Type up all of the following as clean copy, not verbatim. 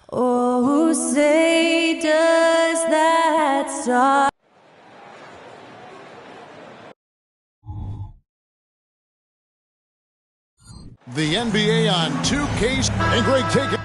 Oh, say does that star The NBA on 2K and Greg take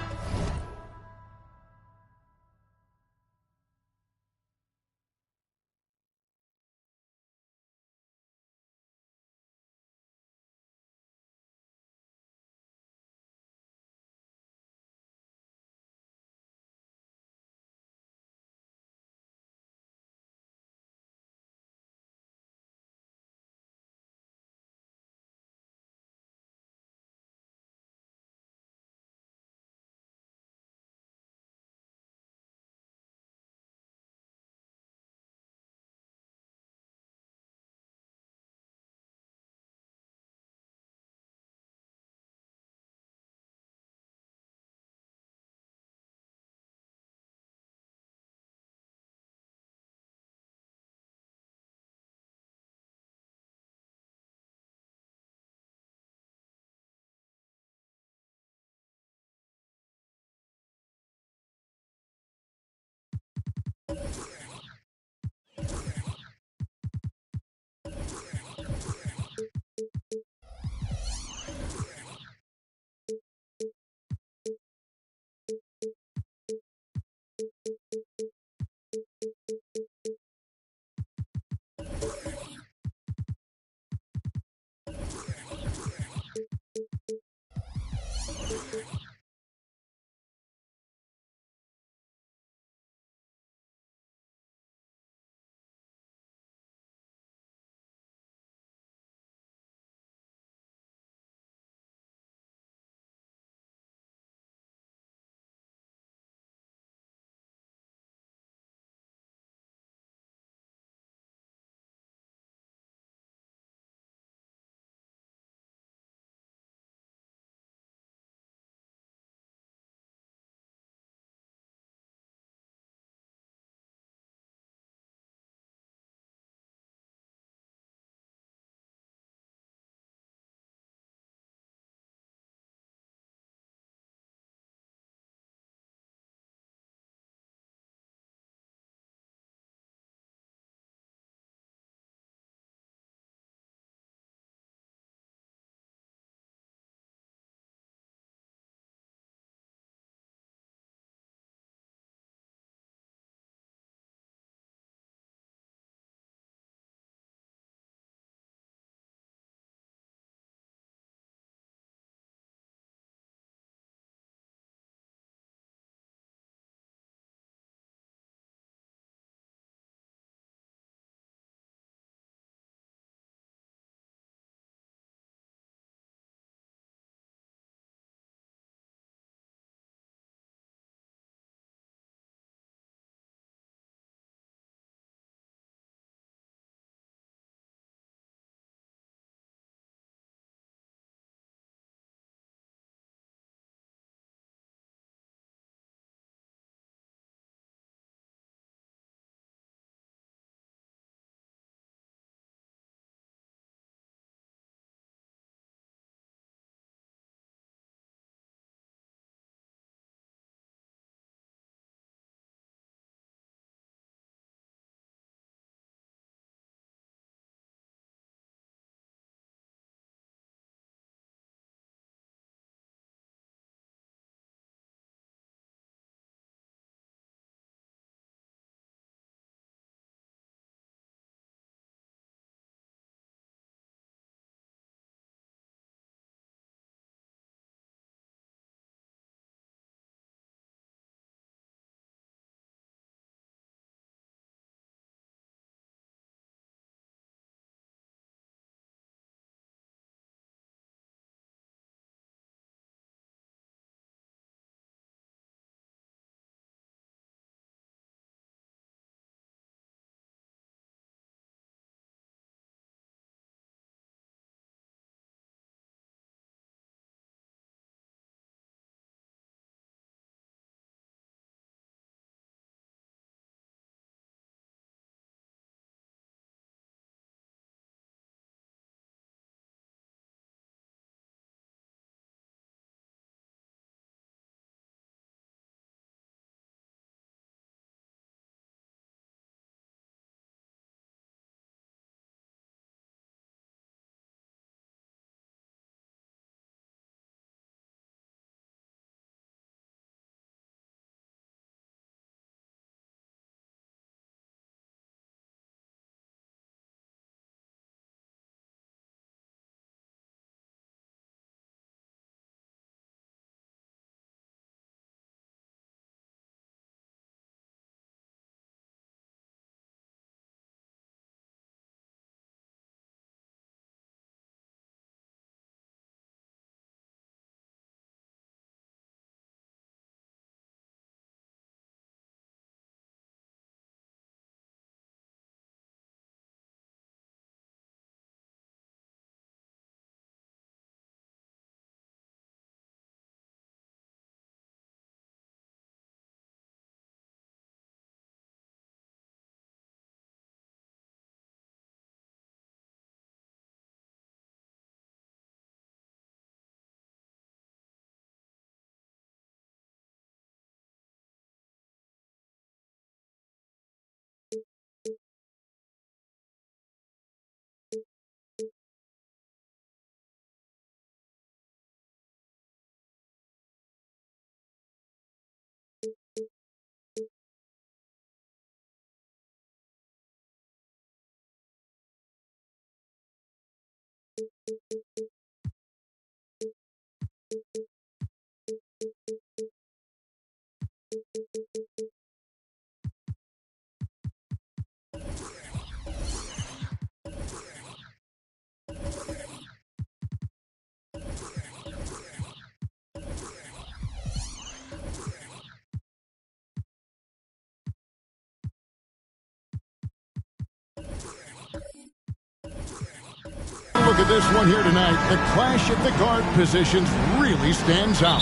at this one here tonight. The clash at the guard positions really stands out.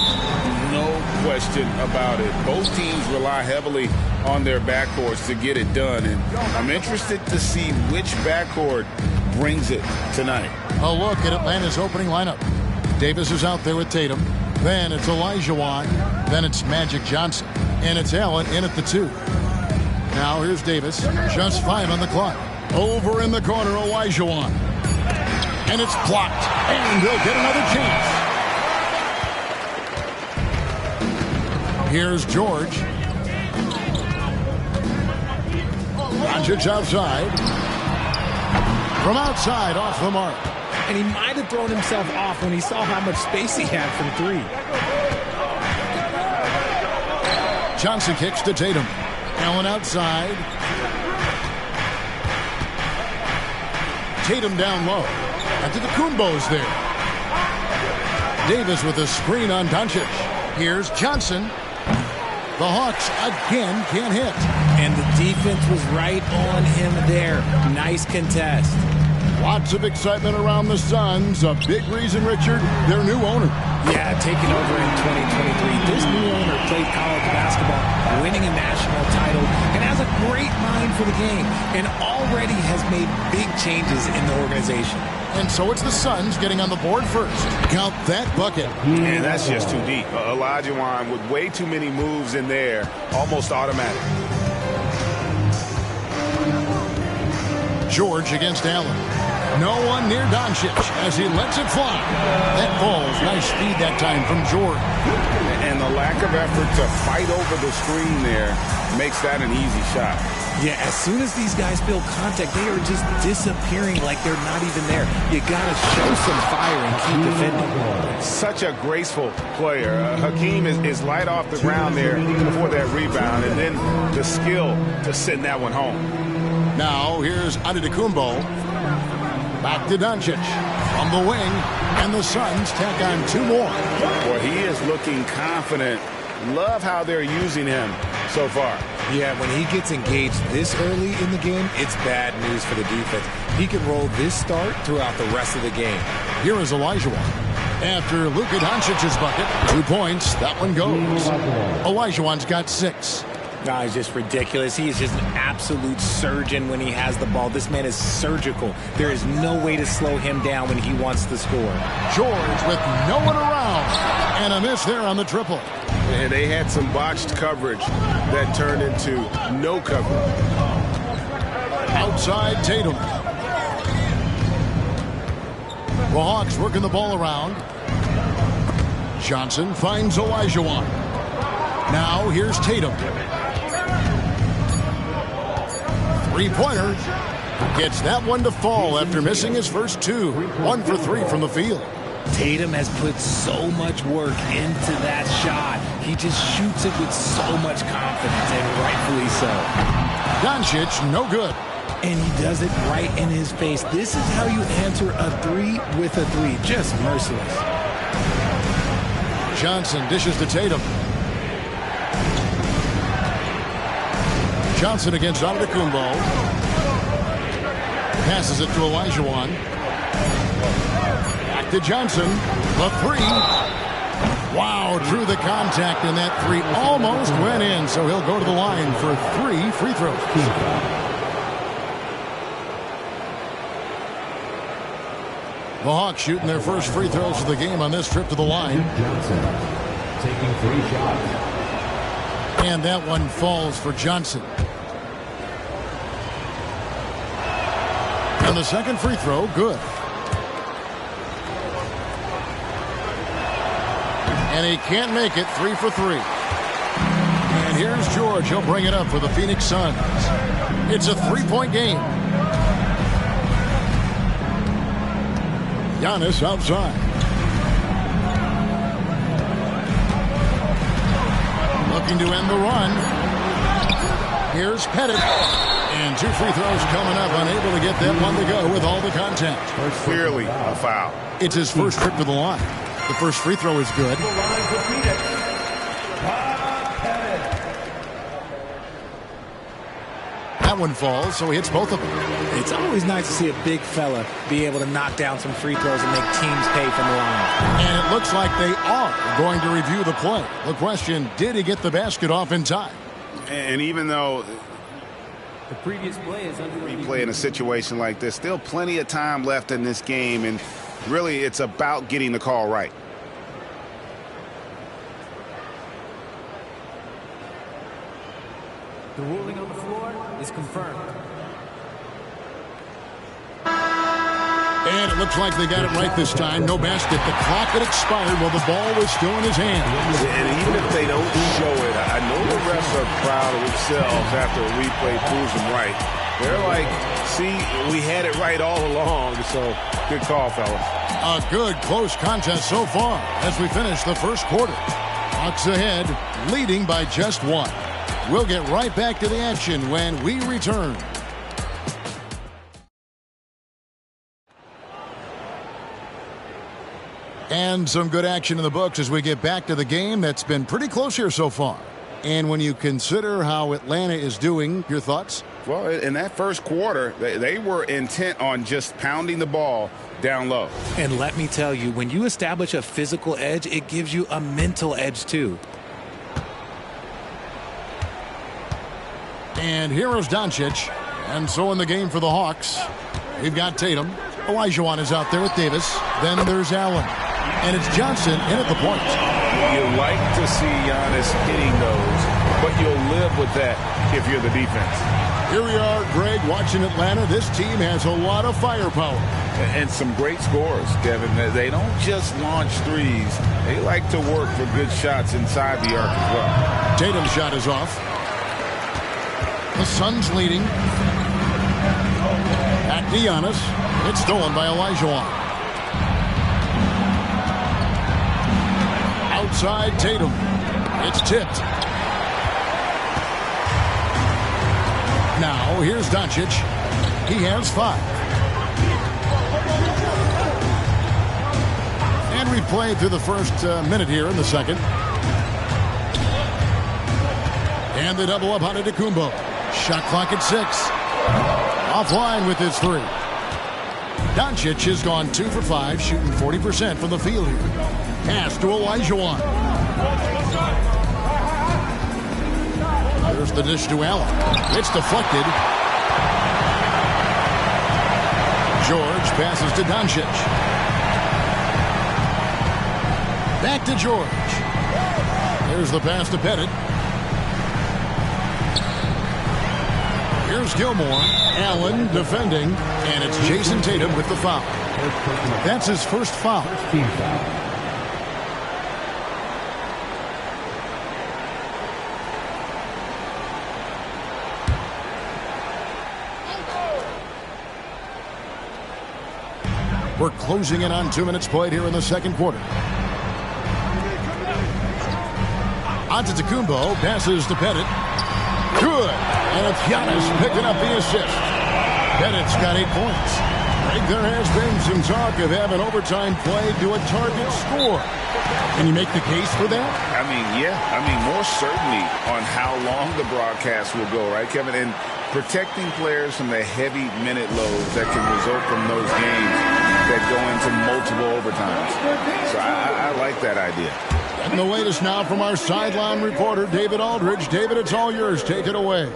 No question about it. Both teams rely heavily on their backcourts to get it done, and I'm interested to see which backcourt brings it tonight. A look at Atlanta's opening lineup. Davis is out there with Tatum. Then it's Olajuwon. Then it's Magic Johnson. And it's Allen in at the 2. Now here's Davis. Just 5 on the clock. Over in the corner, Olajuwon. And it's blocked. And he'll get another chance. Here's George. Doncic outside. From outside, off the mark. And he might have thrown himself off when he saw how much space he had from 3. Johnson kicks to Tatum. Allen outside. Tatum down low. Antetokounmpo's there. Davis with a screen on Doncic. Here's Johnson. The Hawks again can't hit. And the defense was right on him there. Nice contest. Lots of excitement around the Suns. A big reason, Richard, their new owner. Yeah, taking over in 2023. This new owner played college basketball, winning a national title, and has a great mind for the game, and already has made big changes in the organization. And so it's the Suns getting on the board first. Count that bucket. And that's just too deep. Olajuwon with way too many moves in there, almost automatic. George against Allen. No one near Doncic as he lets it fly. That falls. Nice speed that time from George. And the lack of effort to fight over the screen there makes that an easy shot. Yeah, as soon as these guys feel contact, they are just disappearing like they're not even there. You got to show some fire and keep defending. Such a graceful player. Hakeem is light off the ground there before that rebound, and then the skill to send that one home. Now here's Antetokounmpo. Back to Doncic from the wing, and the Suns tack on 2 more. Boy, he is looking confident. Love how they're using him so far. Yeah, when he gets engaged this early in the game, it's bad news for the defense. He can roll this start throughout the rest of the game. Here is Olajuwon. After Luka Doncic's bucket, 2 points, that one goes. Olajuwon's got 6. No, he's just ridiculous. He is just an absolute surgeon when he has the ball. This man is surgical. There is no way to slow him down when he wants to score. George with no one around. And a miss there on the triple. And they had some botched coverage that turned into no coverage. Outside Tatum. The Hawks working the ball around. Johnson finds Olajuwon. Now here's Tatum. 3-pointer. Gets that one to fall after missing his first 2. 1 for 3 from the field. Tatum has put so much work into that shot. He just shoots it with so much confidence, and rightfully so. Doncic, no good. And he does it right in his face. This is how you answer a 3 with a 3. Just merciless. Johnson dishes to Tatum. Johnson against Antetokounmpo. Passes it to Olajuwon. Back to Johnson. The 3. Wow, through the contact, and that 3 almost went in, so he'll go to the line for 3 free throws. The Hawks shooting their first free throws of the game on this trip to the line. Johnson taking 3 shots. And that one falls for Johnson. And the second free throw, good. And he can't make it. 3 for 3. And here's George. He'll bring it up for the Phoenix Suns. It's a 3-point game. Giannis outside. Looking to end the run. Here's Pettit. And 2 free throws coming up. Unable to get that one to go with all the contact. Clearly a foul. It's his first trip to the line. The first free throw is good. That one falls, so he hits both of them. It's always nice to see a big fella be able to knock down some free throws and make teams pay from the line. And it looks like they are going to review the play. The question, did he get the basket off in time? And even though The previous play is under replay in a situation like this, still plenty of time left in this game, and really it's about getting the call right. The ruling on the floor is confirmed. And it looks like they got it right this time. No basket. The clock had expired while the ball was still in his hand. And even if they don't show it, I know the refs are proud of themselves after a replay proves them right. They're like, see, we had it right all along. So good call, fellas. A good close contest so far as we finish the first quarter. Hawks ahead, leading by just one. We'll get right back to the action when we return. And some good action in the books as we get back to the game that's been pretty close here so far. And when you consider how Atlanta is doing, your thoughts? Well, in that first quarter, they were intent on just pounding the ball down low. And let me tell you, when you establish a physical edge, it gives you a mental edge too. And here is Doncic. And so in the game for the Hawks, we've got Tatum. Olajuwon is out there with Davis. Then there's Allen. And it's Johnson in at the point. You like to see Giannis hitting those, but you'll live with that if you're the defense. Here we are, Greg, watching Atlanta. This team has a lot of firepower. And some great scores, Kevin. They don't just launch threes. They like to work for good shots inside the arc as well. Tatum's shot is off. The Suns leading. At Giannis. It's stolen by Olajuwon. Outside Tatum. It's tipped. Now here's Doncic. He has 5. And we've played through the first minute here in the second. And they double up on Antetokounmpo. Shot clock at 6. Offline with his 3. Doncic has gone 2 for 5, shooting 40% from the field here. Pass to Olajuwon. There's the dish to Allen. It's deflected. George passes to Doncic. Back to George. There's the pass to Pettit. Here's Gilmore. Allen defending. And it's Jason Tatum with the foul. That's his first foul. Team foul. We're closing in on 2 minutes played here in the second quarter. Antetokounmpo passes to Pettit. Good. And it's Giannis picking up the assist. Pettit's got 8 points. I think there has been some talk of having overtime play to a target score. Can you make the case for that? I mean, yeah. I mean, more certainty on how long the broadcast will go, right, Kevin? And protecting players from the heavy minute loads that can result from those games that go into multiple overtimes. So I like that idea. Getting the latest now from our sideline reporter, David Aldridge. David, it's all yours. Take it away.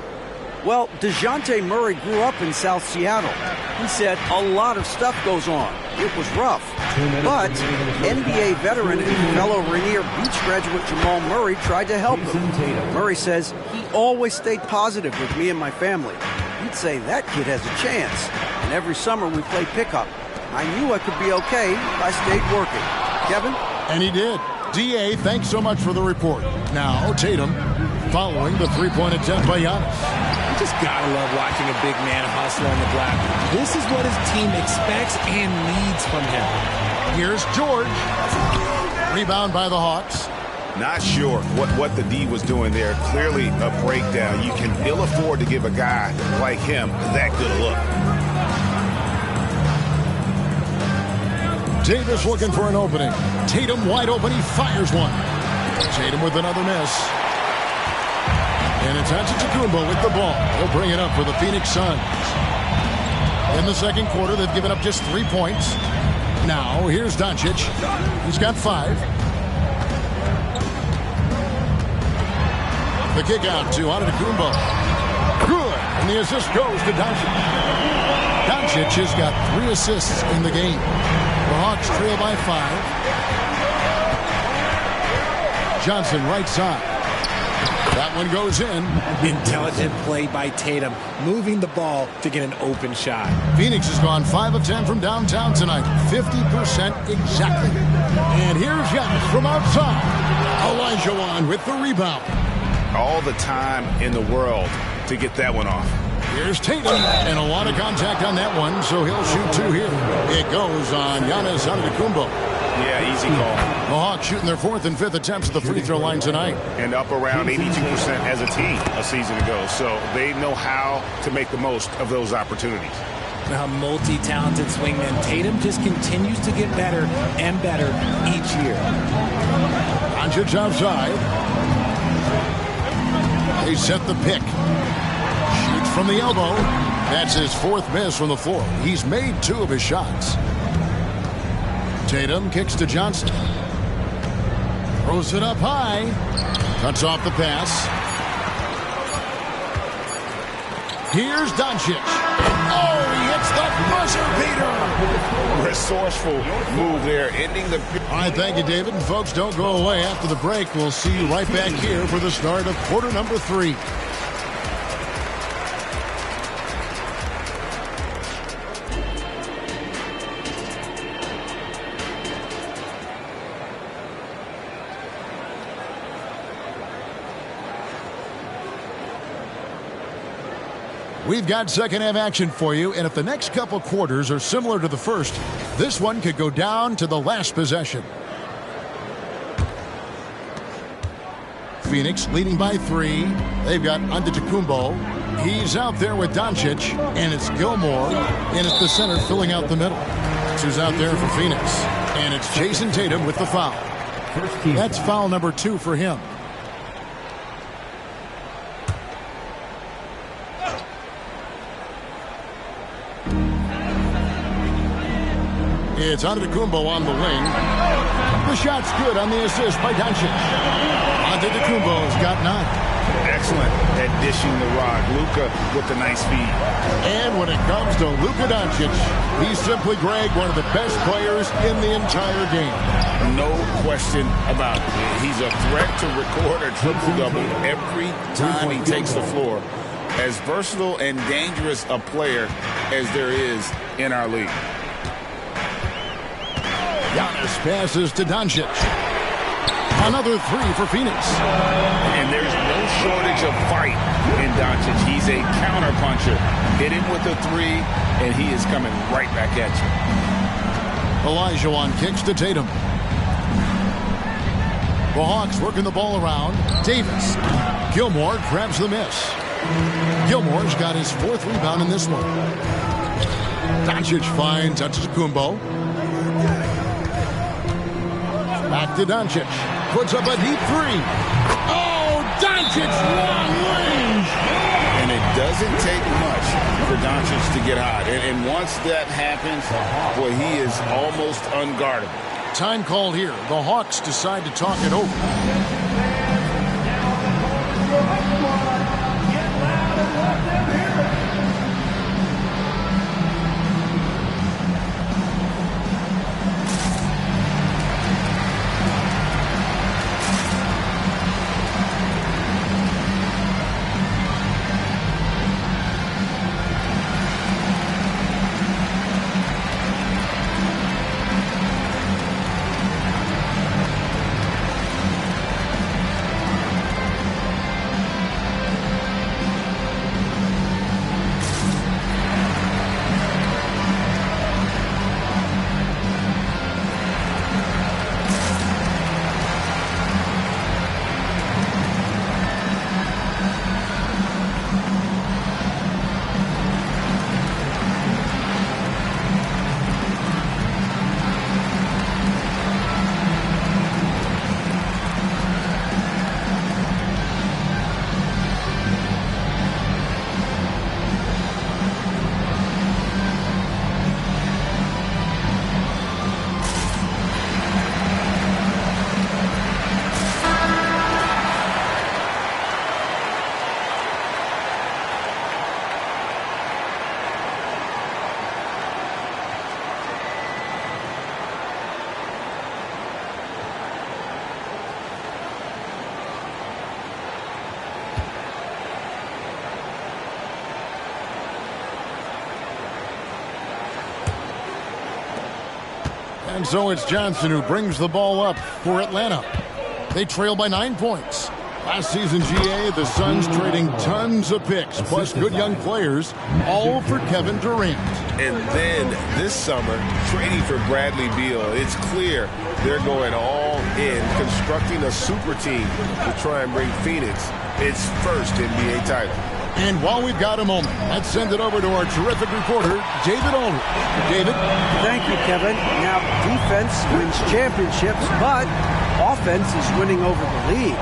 Well, DeJounte Murray grew up in South Seattle. He said a lot of stuff goes on. It was rough. But NBA veteran and fellow Rainier Beach graduate Jamal Murray tried to help him. Murray says he always stayed positive with me and my family. He'd say that kid has a chance. And every summer we play pickup. I knew I could be okay if I stayed working. Kevin? And he did. D.A., thanks so much for the report. Now, Tatum following the three-point attempt by Giannis. You just gotta love watching a big man hustle on the block. This is what his team expects and needs from him. Here's George. Rebound by the Hawks. Not sure what the D was doing there. Clearly a breakdown. You can ill afford to give a guy like him that good a look. Davis looking for an opening. Tatum wide open. He fires one. Tatum with another miss. And it's Antetokounmpo with the ball. He'll bring it up for the Phoenix Suns. In the second quarter, they've given up just 3 points. Now, here's Doncic. He's got 5. The kick out to Antetokounmpo. Good. And the assist goes to Doncic. Doncic has got 3 assists in the game. The Hawks trail by 5. Johnson right side. That one goes in. Intelligent play by Tatum, moving the ball to get an open shot. Phoenix has gone 5 of 10 from downtown tonight. 50% exactly. And here's Giannis from outside. Olajuwon with the rebound. All the time in the world to get that one off. Here's Tatum, and a lot of contact on that one, so he'll shoot 2 here. It goes on Giannis Antetokounmpo. Yeah, easy call. The Hawks shooting their 4th and 5th attempts at the free throw line tonight. And up around 82% as a team a season ago, so they know how to make the most of those opportunities. A multi-talented swingman, Tatum just continues to get better and better each year. Doncic outside. They set the pick. Shoots from the elbow. That's his 4th miss from the floor. He's made 2 of his shots. Tatum kicks to Johnson. Throws it up high. Cuts off the pass. Here's Doncic. Oh, he hits the buzzer beater. Resourceful move there, ending the... All right, thank you, David. And folks, don't go away. After the break, we'll see you right back here for the start of quarter number 3. We've got second half action for you, and if the next couple quarters are similar to the first, this one could go down to the last possession. Phoenix leading by 3. They've got Antetokounmpo. He's out there with Doncic, and it's Gilmore in at the center filling out the middle. Who's out there for Phoenix, and it's Jason Tatum with the foul. That's foul number 2 for him. It's Antetokounmpo on the wing. The shot's good on the assist by Doncic. Antetokounmpo's got 9. Excellent at dishing the rock. Luka with the nice feed. And when it comes to Luka Doncic, he's simply, Greg, one of the best players in the entire game. No question about it. He's a threat to record a triple-double every time he takes the floor. As versatile and dangerous a player as there is in our league. Giannis passes to Doncic. Another 3 for Phoenix. And there's no shortage of fight in Doncic. He's a counterpuncher. Hit him with a 3, and he is coming right back at you. Olajuwon kicks to Tatum. The Hawks working the ball around. Davis. Gilmore grabs the miss. Gilmore's got his 4th rebound in this one. Doncic finds Antetokounmpo. Back to Doncic. Puts up a deep 3. Oh, Doncic, long range. And it doesn't take much for Doncic to get hot. And once that happens, boy, he is almost unguardable. Time called here. The Hawks decide to talk it over. And so it's Johnson who brings the ball up for Atlanta. They trail by 9 points. Last season, GA, the Suns trading tons of picks, plus good young players, all for Kevin Durant. And then this summer, trading for Bradley Beal. It's clear they're going all in, constructing a super team to try and bring Phoenix its first NBA title. And while we've got a moment, let's send it over to our terrific reporter, David Aldridge. David? Thank you, Kevin. Now, defense wins championships, but offense is winning over the league,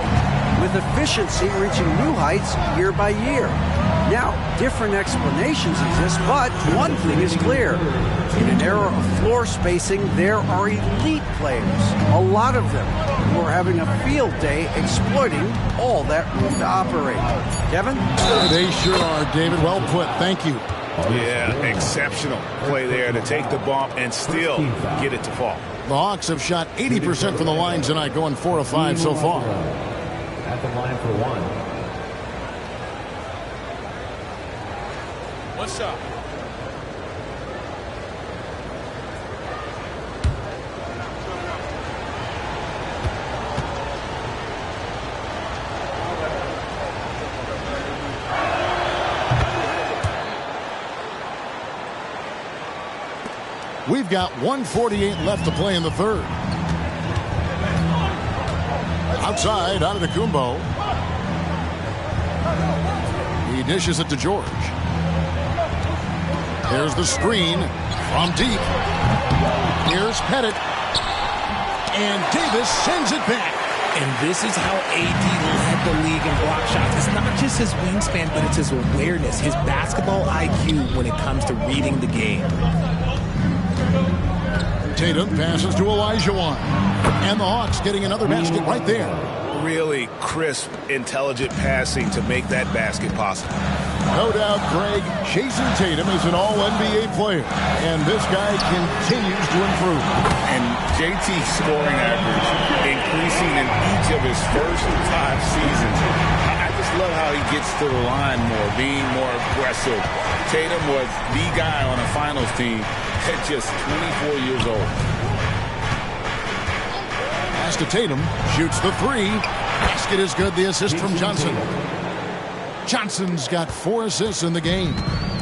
with efficiency reaching new heights year by year. Now, different explanations exist, but one thing is clear. In an era of floor spacing, there are elite players, a lot of them, who are having a field day exploiting all that room to operate. Kevin? They sure are, David. Well put. Thank you. Yeah, exceptional play there to take the bump and still get it to fall. The Hawks have shot 80% from the line tonight, going 4 of 5 so far. At the line for one. What's up? We've got 1:48 left to play in the third. Outside, Antetokounmpo. He dishes it to George. There's the screen from deep. Here's Pettit. And Davis sends it back. And this is how AD led the league in block shots. It's not just his wingspan, but it's his awareness, his basketball IQ when it comes to reading the game. Tatum passes to Olajuwon. And the Hawks getting another basket right there. Really crisp, intelligent passing to make that basket possible. No doubt, Greg, Jason Tatum is an all-NBA player. And this guy continues to improve. And JT's scoring average increasing in each of his first 5 seasons. I just love how he gets to the line more, being more aggressive. Tatum was the guy on a finals team at just 24 years old. Pass to Tatum, shoots the three. Basket is good, the assist from Johnson. Johnson's got 4 assists in the game.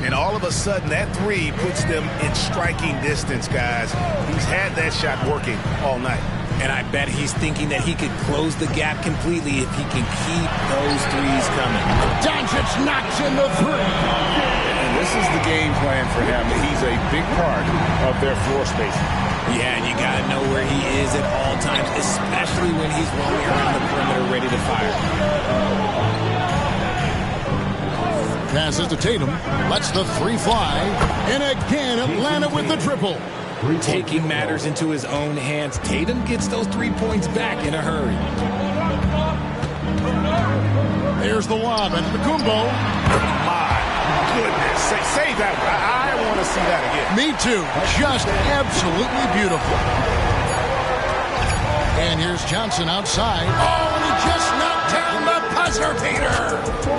And all of a sudden, that three puts them in striking distance, guys. He's had that shot working all night. And I bet he's thinking that he could close the gap completely if he can keep those threes coming. Doncic knocks in the three. And this is the game plan for him. He's a big part of their floor spacing. Yeah, and you got to know where he is at all times, especially when he's roaming around the perimeter ready to fire. Passes to Tatum, lets the three fly, and again Atlanta with the triple. Taking matters into his own hands, Tatum gets those 3 points back in a hurry. There's the lob, and Antetokounmpo. My goodness. Save that one. I want to see that again. Me too. Just absolutely beautiful. And here's Johnson outside. Oh, and he just knocked down the buzzer beater.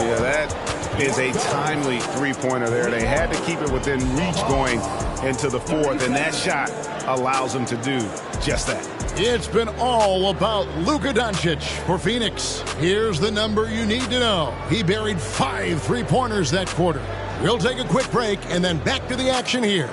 Yeah, that is a timely three-pointer there. They had to keep it within reach going into the fourth, and that shot allows them to do just that. It's been all about Luka Doncic for Phoenix. Here's the number you need to know. He buried 5 three-pointers that quarter. We'll take a quick break and then back to the action here.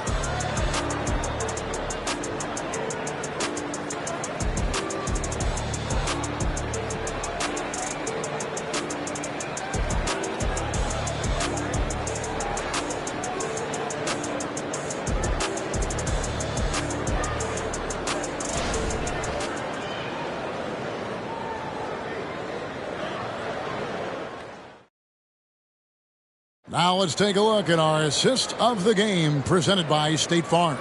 Now let's take a look at our assist of the game presented by State Farm.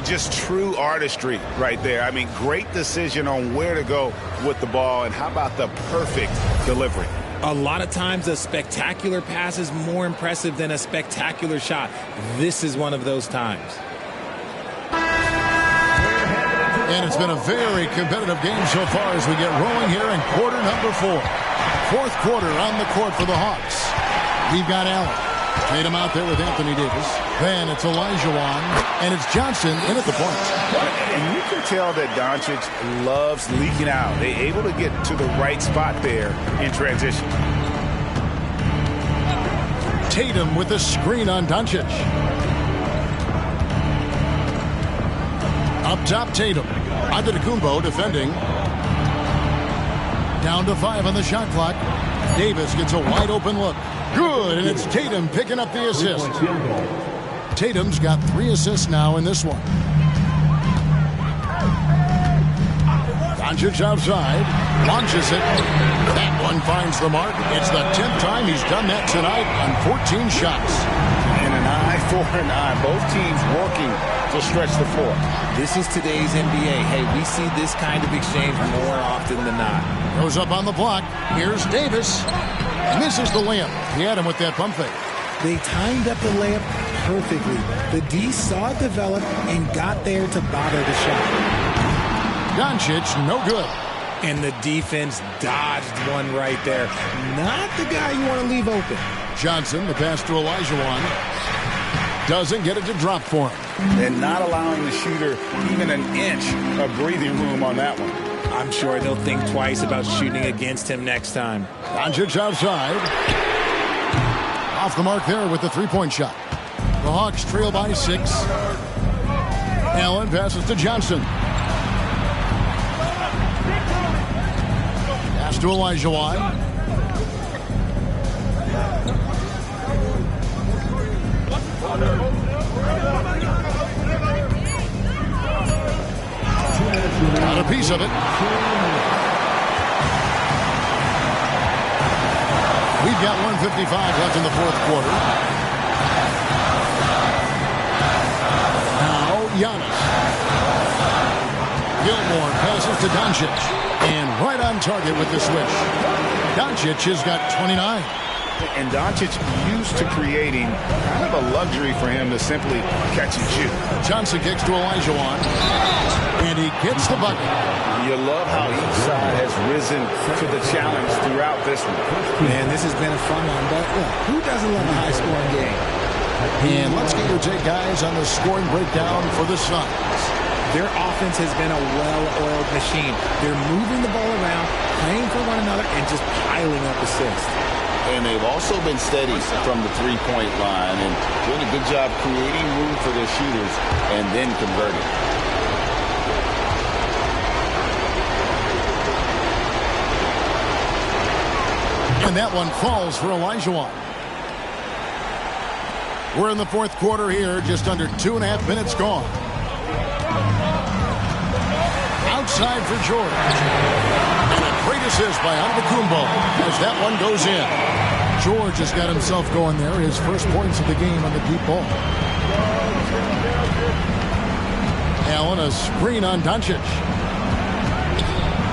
Just true artistry right there. I mean, great decision on where to go with the ball, and how about the perfect delivery? A lot of times a spectacular pass is more impressive than a spectacular shot. This is one of those times. And it's been a very competitive game so far as we get rolling here in quarter number 4. Fourth quarter on the court for the Hawks. We've got Allen. Tatum out there with Anthony Davis. Then it's Olajuwon, and it's Johnson in at the point. And you can tell that Doncic loves leaking out. They're able to get to the right spot there in transition. Tatum with the screen on Doncic. Up top, Tatum. Antetokounmpo defending. Down to 5 on the shot clock. Davis gets a wide open look. Good, and it's Tatum picking up the assist. Tatum's got 3 assists now in this one. Doncic outside, launches it. That one finds the mark. It's the 10th time he's done that tonight on 14 shots. And an eye for an eye. Both teams working to stretch the floor. This is today's NBA. Hey, we see this kind of exchange more often than not. Goes up on the block. Here's Davis. Misses the layup. He had him with that pump fake. They timed up the layup perfectly. The D saw it develop and got there to bother the shot. Doncic, no good. And the defense dodged one right there. Not the guy you want to leave open. Johnson, the pass to Olajuwon. Doesn't get it to drop for him. And not allowing the shooter even an inch of breathing room on that one. I'm sure they'll think twice about shooting against him next time. Doncic outside. Off the mark there with the three-point shot. The Hawks trail by 6. Allen passes to Johnson. Pass to Olajuwon. Got a piece of it. We've got 1:55 left in the fourth quarter. Now Giannis. Gilmore passes to Doncic. And right on target with the switch. Doncic has got 29. And Doncic used to creating kind of a luxury for him to simply catch and shoot. Johnson kicks to Olajuwon. And he gets the bucket. You love how each side has risen to the challenge throughout this one. Man, this has been a fun one, but look, who doesn't love a high-scoring game? And let's get your take, guys, on the scoring breakdown for the Suns. Their offense has been a well-oiled machine. They're moving the ball around, playing for one another, and just piling up assists. And they've also been steady from the three-point line and doing a good job creating room for their shooters and then converting. And that one falls for Olajuwon. We're in the fourth quarter here, just under 2.5 minutes gone. Outside for George. And a great assist by Antetokounmpo as that one goes in. George has got himself going there, his first points of the game on the deep ball. Allen, a screen on Doncic.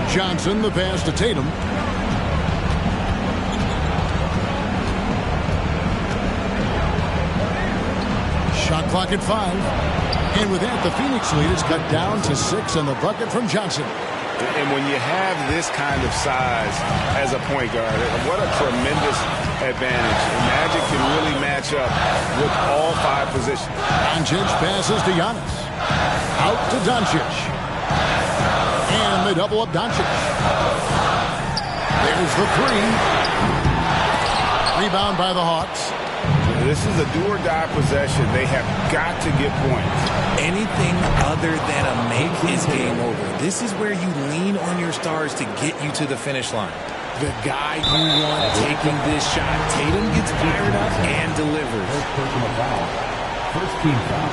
Johnson, the pass to Tatum. Shot clock at 5. And with that, the Phoenix lead is cut down to 6 and the bucket from Johnson. And when you have this kind of size as a point guard, what a tremendous advantage. Magic can really match up with all 5 positions. Doncic passes to Giannis. Out to Doncic. And they double up Doncic. There's the 3. Rebound by the Hawks. This is a do-or-die possession. They have got to get points. Anything other than a make is game over. This is where you lean on your stars to get you to the finish line. The guy you want taking this shot. Tatum gets fired up and delivers. First personal foul. First team foul.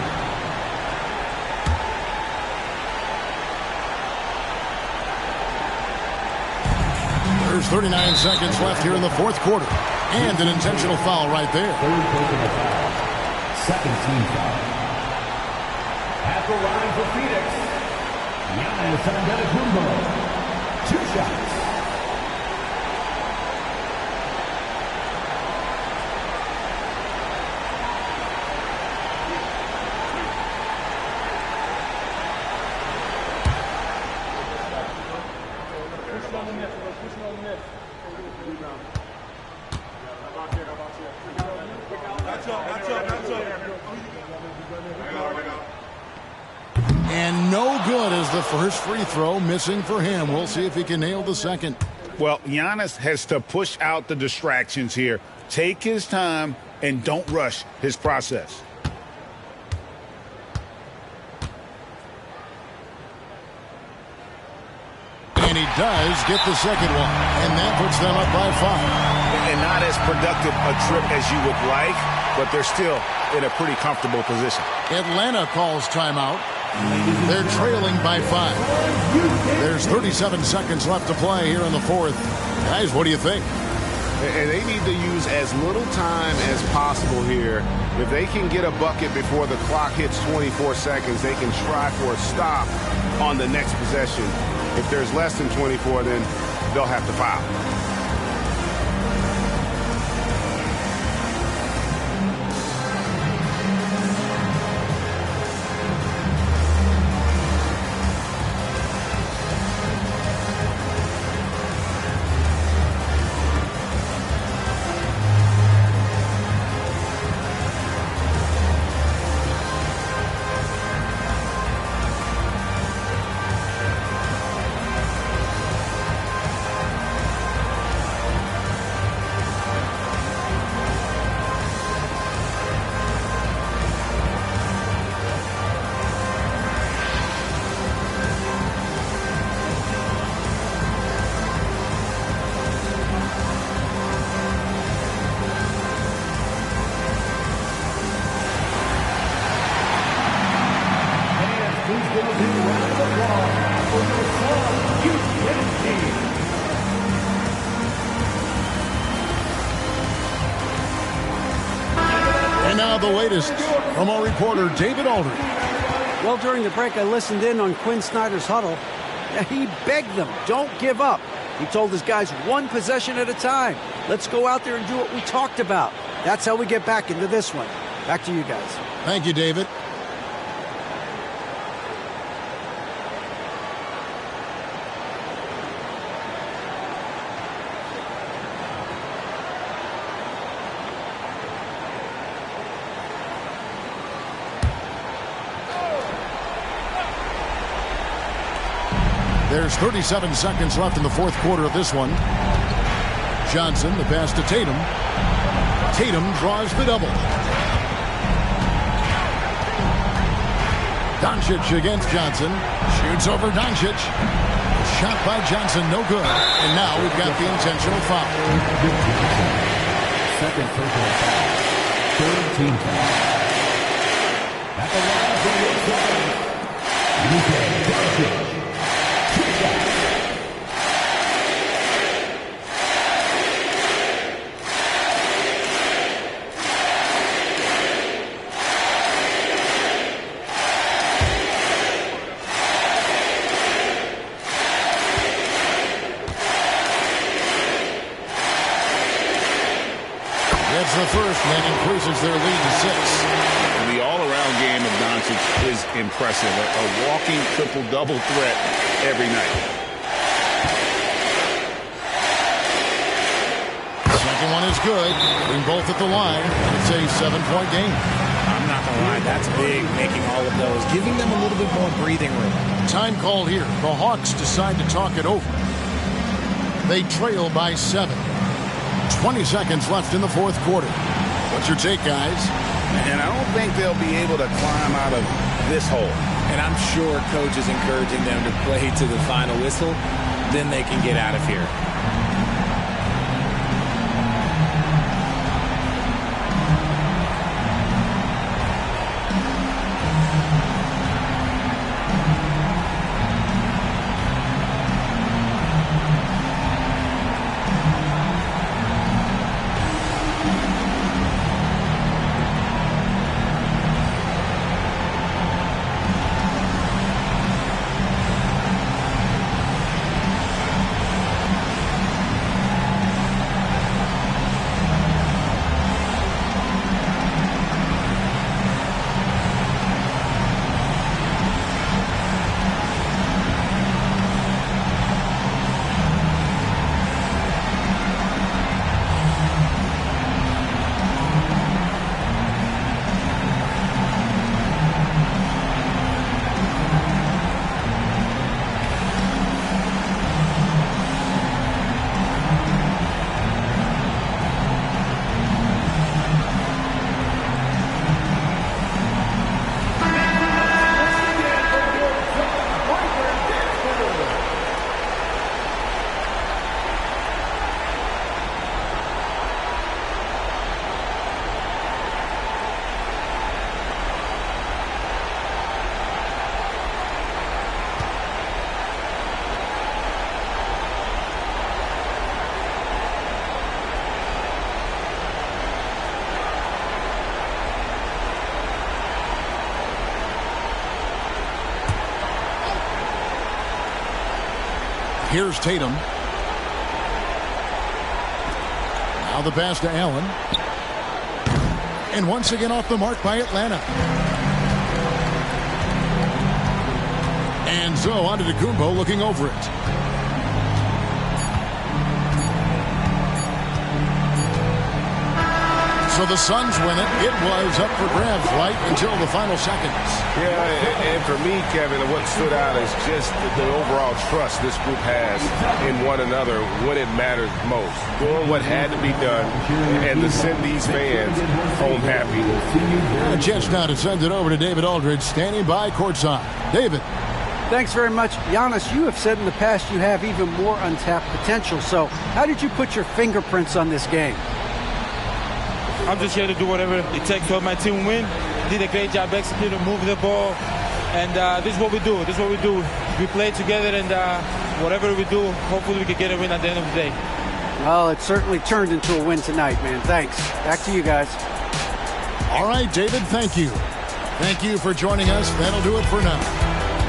There's 39 seconds left here in the fourth quarter. And an intentional foul right there. Third personal foul. Second team foul. At the line for Phoenix, Giannis Antetokounmpo. 2 shots. no good as the first free throw missing for him. We'll see if he can nail the second. Well, Giannis has to push out the distractions here. Take his time and don't rush his process. And he does get the second one, and that puts them up by 5. And not as productive a trip as you would like, but they're still in a pretty comfortable position. Atlanta calls timeout. They're trailing by 5. There's 37 seconds left to play here in the fourth. Guys, what do you think? And they need to use as little time as possible here. If they can get a bucket before the clock hits 24 seconds, they can try for a stop on the next possession. If there's less than 24, then they'll have to foul. And now the latest from our reporter, David Aldridge. Well, during the break, I listened in on Quinn Snyder's huddle. He begged them, don't give up. He told his guys, one possession at a time. Let's go out there and do what we talked about. That's how we get back into this one. Back to you guys. Thank you, David. There's 37 seconds left in the fourth quarter of this one. Johnson, the pass to Tatum. Tatum draws the double. Doncic against Johnson. Shoots over Doncic. Shot by Johnson, no good. And now we've got the intentional foul. Second personal foul. Third team foul. At the line for your second, Luka Doncic. That's the first, and that increases their lead to 6. And the all-around game of Doncic is impressive. A walking triple-double threat every night. The second one is good. Putting both at the line. It's a 7-point game. I'm not going to lie, that's big, making all of those, giving them a little bit more breathing room. Time called here. The Hawks decide to talk it over. They trail by 7. 20 seconds left in the fourth quarter. What's your take, guys? And I don't think they'll be able to climb out of this hole. And I'm sure coach is encouraging them to play to the final whistle. Then they can get out of here. Here's Tatum. Now the pass to Allen. And once again off the mark by Atlanta. And so on to Antetokounmpo looking over it. So the Suns win it. It was up for grabs right until the final seconds. Yeah, and for me, Kevin, what stood out is just the overall trust this group has in one another when it matters most. Doing what had to be done and to send these fans home happy. A chance now to send it over to David Aldridge, standing by courtside. David. Thanks very much. Giannis, you have said in the past you have even more untapped potential. So how did you put your fingerprints on this game? I'm just here to do whatever it takes to help my team win. Did a great job executing, moving the ball. And this is what we do. This is what we do. We play together, and whatever we do, hopefully we can get a win at the end of the day. Well, it certainly turned into a win tonight, man. Thanks. Back to you guys. All right, David, thank you. Thank you for joining us. That'll do it for now.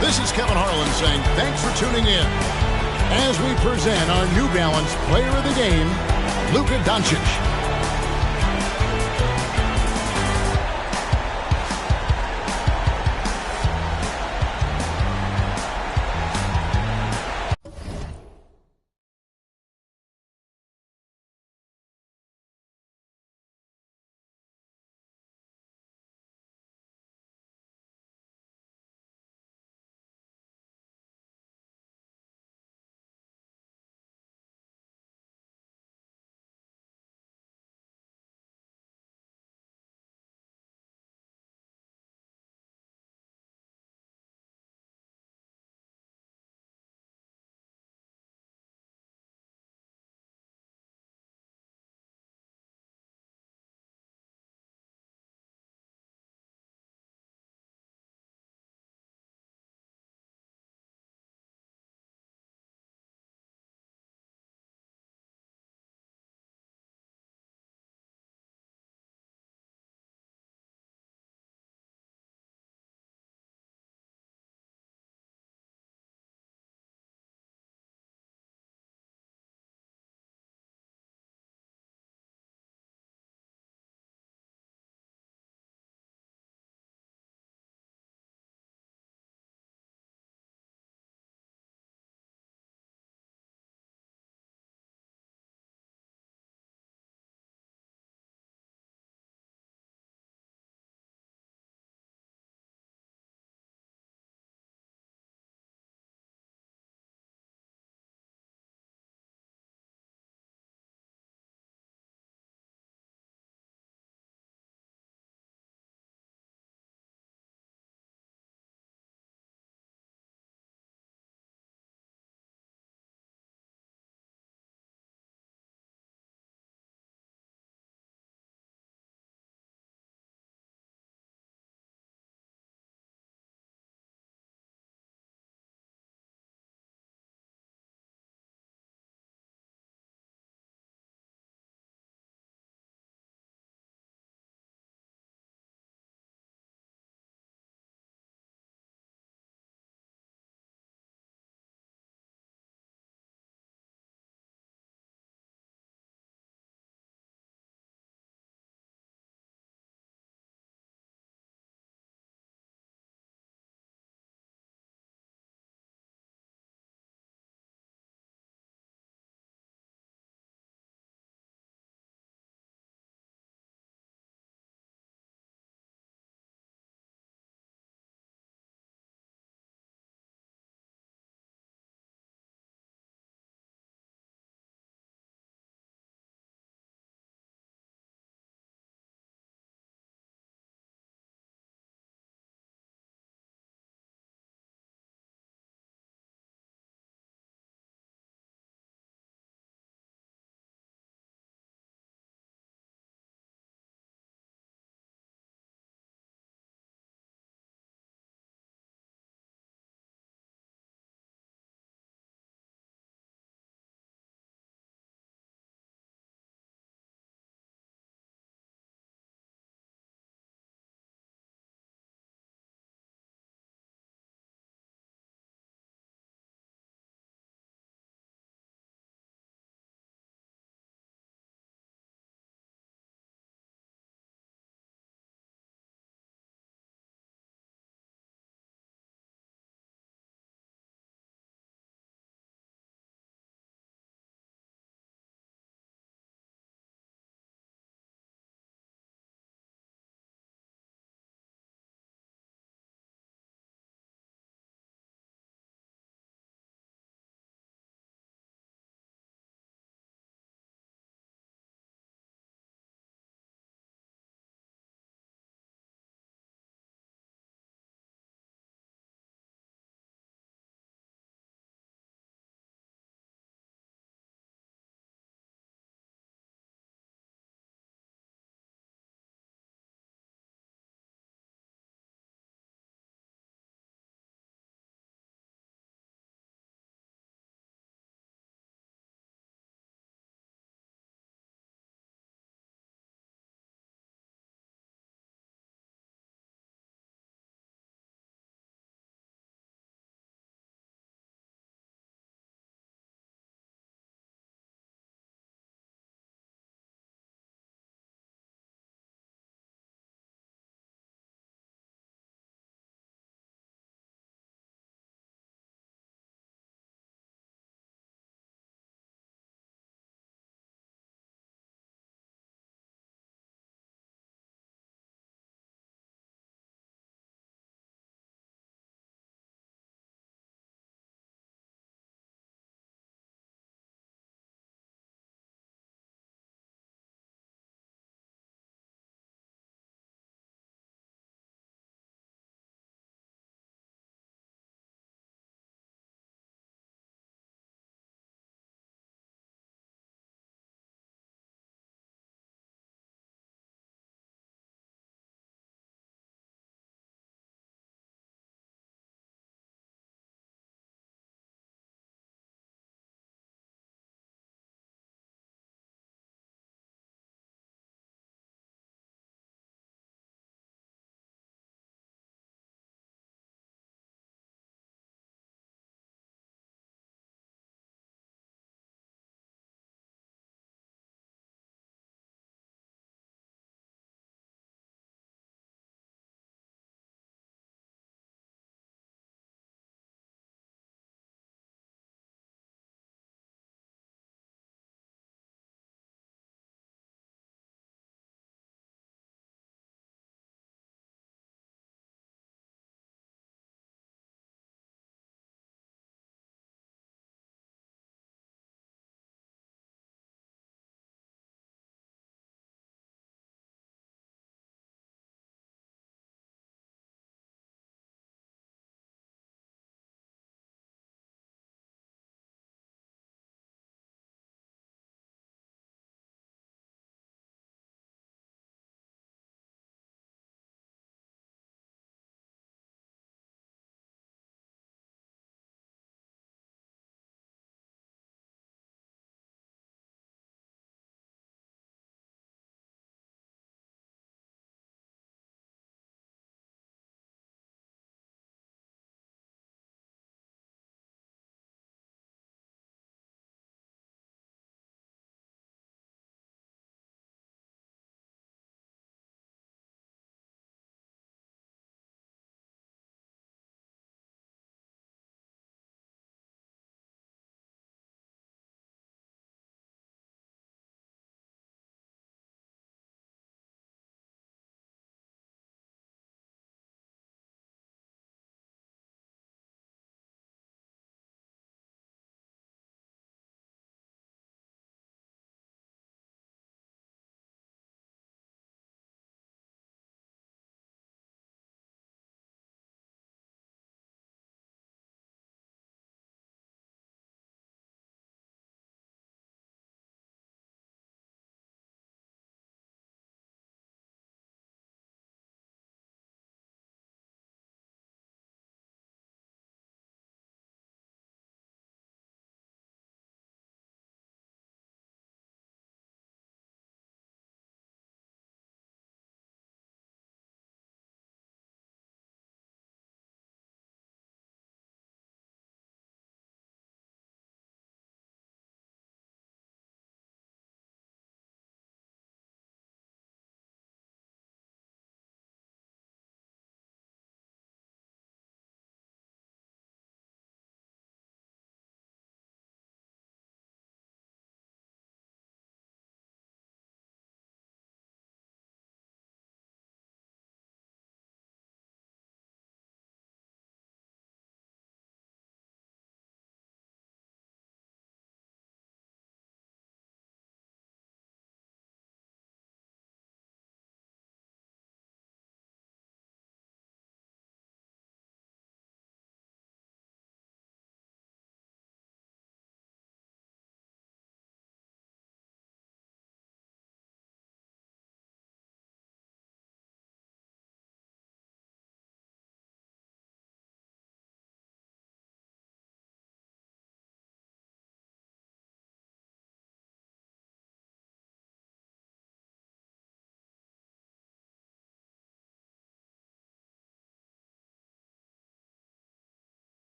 This is Kevin Harlan saying thanks for tuning in as we present our New Balance Player of the Game, Luka Doncic.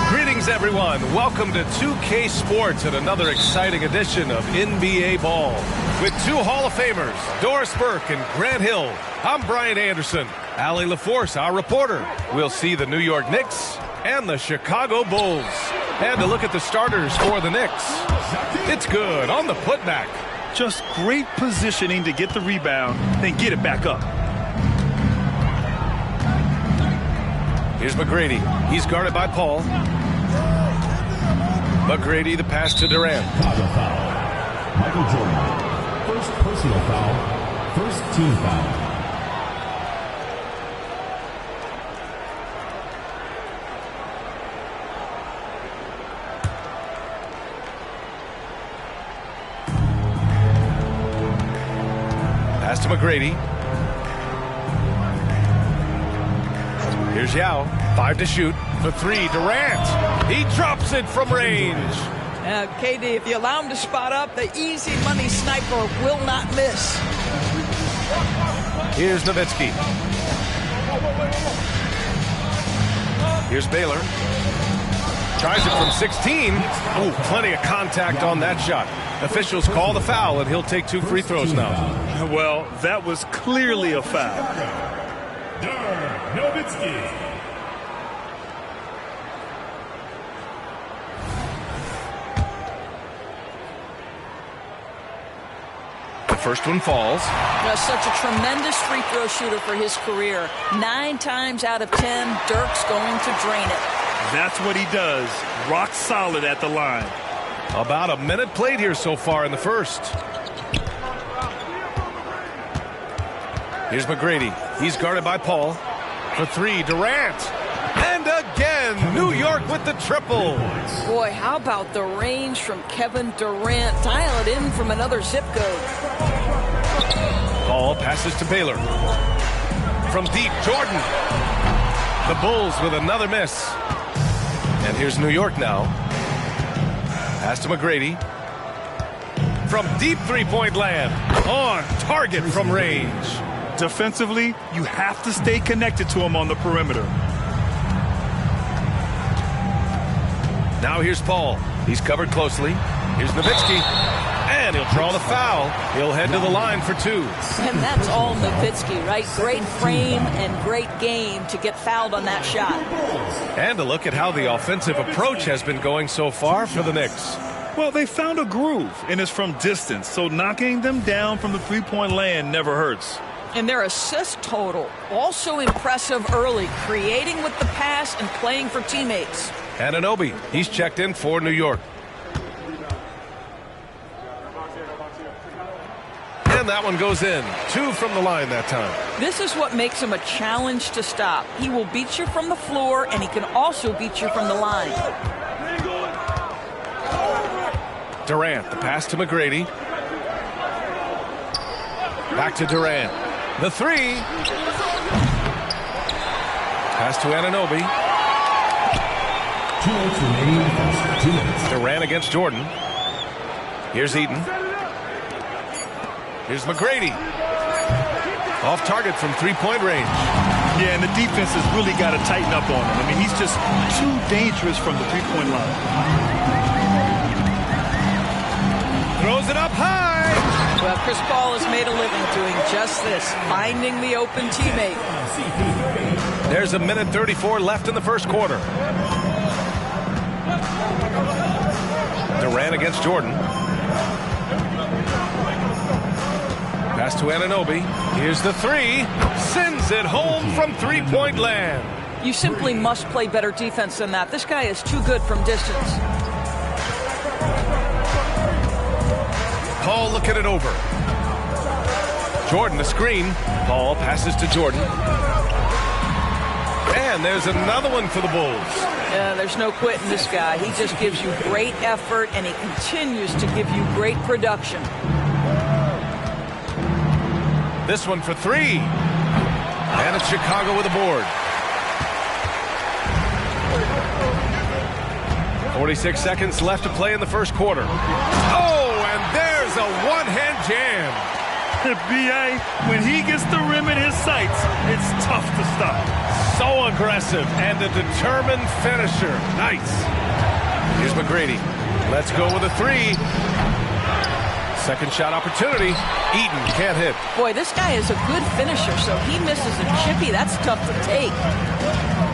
Greetings, everyone. Welcome to 2K Sports and another exciting edition of NBA Ball. With two Hall of Famers, Doris Burke and Grant Hill, I'm Brian Anderson. Allie LaForce, our reporter. We'll see the New York Knicks and the Chicago Bulls. And a look at the starters for the Knicks. It's good on the putback. Just great positioning to get the rebound, then get it back up. Here's McGrady. He's guarded by Paul. McGrady, the pass to Durant. Chicago foul. Michael Jordan. First personal foul. First team foul. Pass to McGrady. Here's Yao. 5 to shoot. For 3, Durant. He drops it from range. KD, if you allow him to spot up, the easy money sniper will not miss. Here's Nowitzki. Here's Baylor. Tries it from 16. Ooh, plenty of contact on that shot. Officials call the foul, and he'll take 2 free throws now. Well, that was clearly a foul. Dirk Nowitzki. The first one falls. Such a tremendous free throw shooter for his career. 9 times out of 10, Dirk's going to drain it. That's what he does. Rock solid at the line. About a minute played here so far in the first. Here's McGrady. He's guarded by Paul. For 3, Durant. And again, New York with the triple. Boy, how about the range from Kevin Durant? Dial it in from another zip code. Paul passes to Baylor. From deep, Jordan. The Bulls with another miss. And here's New York now. Pass to McGrady. From deep three-point land. On target from range. Defensively, you have to stay connected to him on the perimeter. Now here's Paul. He's covered closely. Here's Nowitzki. And he'll draw the foul. He'll head to the line for 2. And that's all Nowitzki, right? Great frame and great game to get fouled on that shot. And a look at how the offensive approach has been going so far for the Knicks. Well, they found a groove, and it's from distance, so knocking them down from the three-point land never hurts. And their assist total, also impressive early, creating with the pass and playing for teammates. Anunoby, he's checked in for New York. And that one goes in. 2 from the line that time. This is what makes him a challenge to stop. He will beat you from the floor, and he can also beat you from the line. Durant, the pass to McGrady. Back to Durant. The 3. Pass to Anunoby. 2 minutes remaining. 2 minutes. Durant against Jordan. Here's Eaton. Here's McGrady. Off target from three-point range. Yeah, and the defense has really got to tighten up on him. I mean, he's just too dangerous from the three-point line. Throws it up high. Well, Chris Paul has made a living doing just this, finding the open teammate. There's a minute 34 left in the first quarter. Durant against Jordan. Pass to Anunoby. Here's the 3. Sends it home from three-point land. You simply must play better defense than that. This guy is too good from distance. Paul looking it over. Jordan, the screen. Paul passes to Jordan. And there's another one for the Bulls. There's no quitting this guy. He just gives you great effort, and he continues to give you great production. This one for 3. And it's Chicago with a board. 46 seconds left to play in the first quarter. Oh, and there's a one-hand jam. B.A., when he gets the rim in his sights, it's tough to stop. So aggressive and a determined finisher. Nice. Here's McGrady. Let's go with a 3. Second shot opportunity. Eaton can't hit. Boy, this guy is a good finisher, so he misses a chippy. That's tough to take.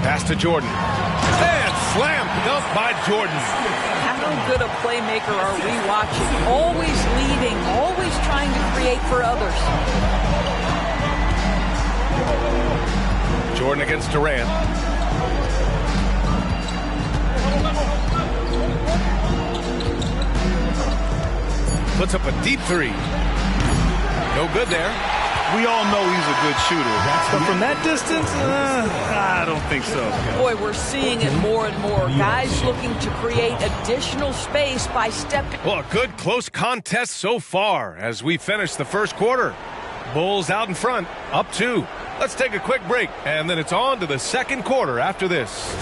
Pass to Jordan. And slam dunk by Jordan. How good a playmaker are we watching? Always leading, always trying to create for others. Jordan against Durant. Puts up a deep 3. No good there. We all know he's a good shooter, but from that distance, I don't think so. Boy, we're seeing it more and more. Guys looking to create additional space by stepping. Well, a good close contest so far as we finish the first quarter. Bulls out in front, up 2. Let's take a quick break, and then it's on to the second quarter after this.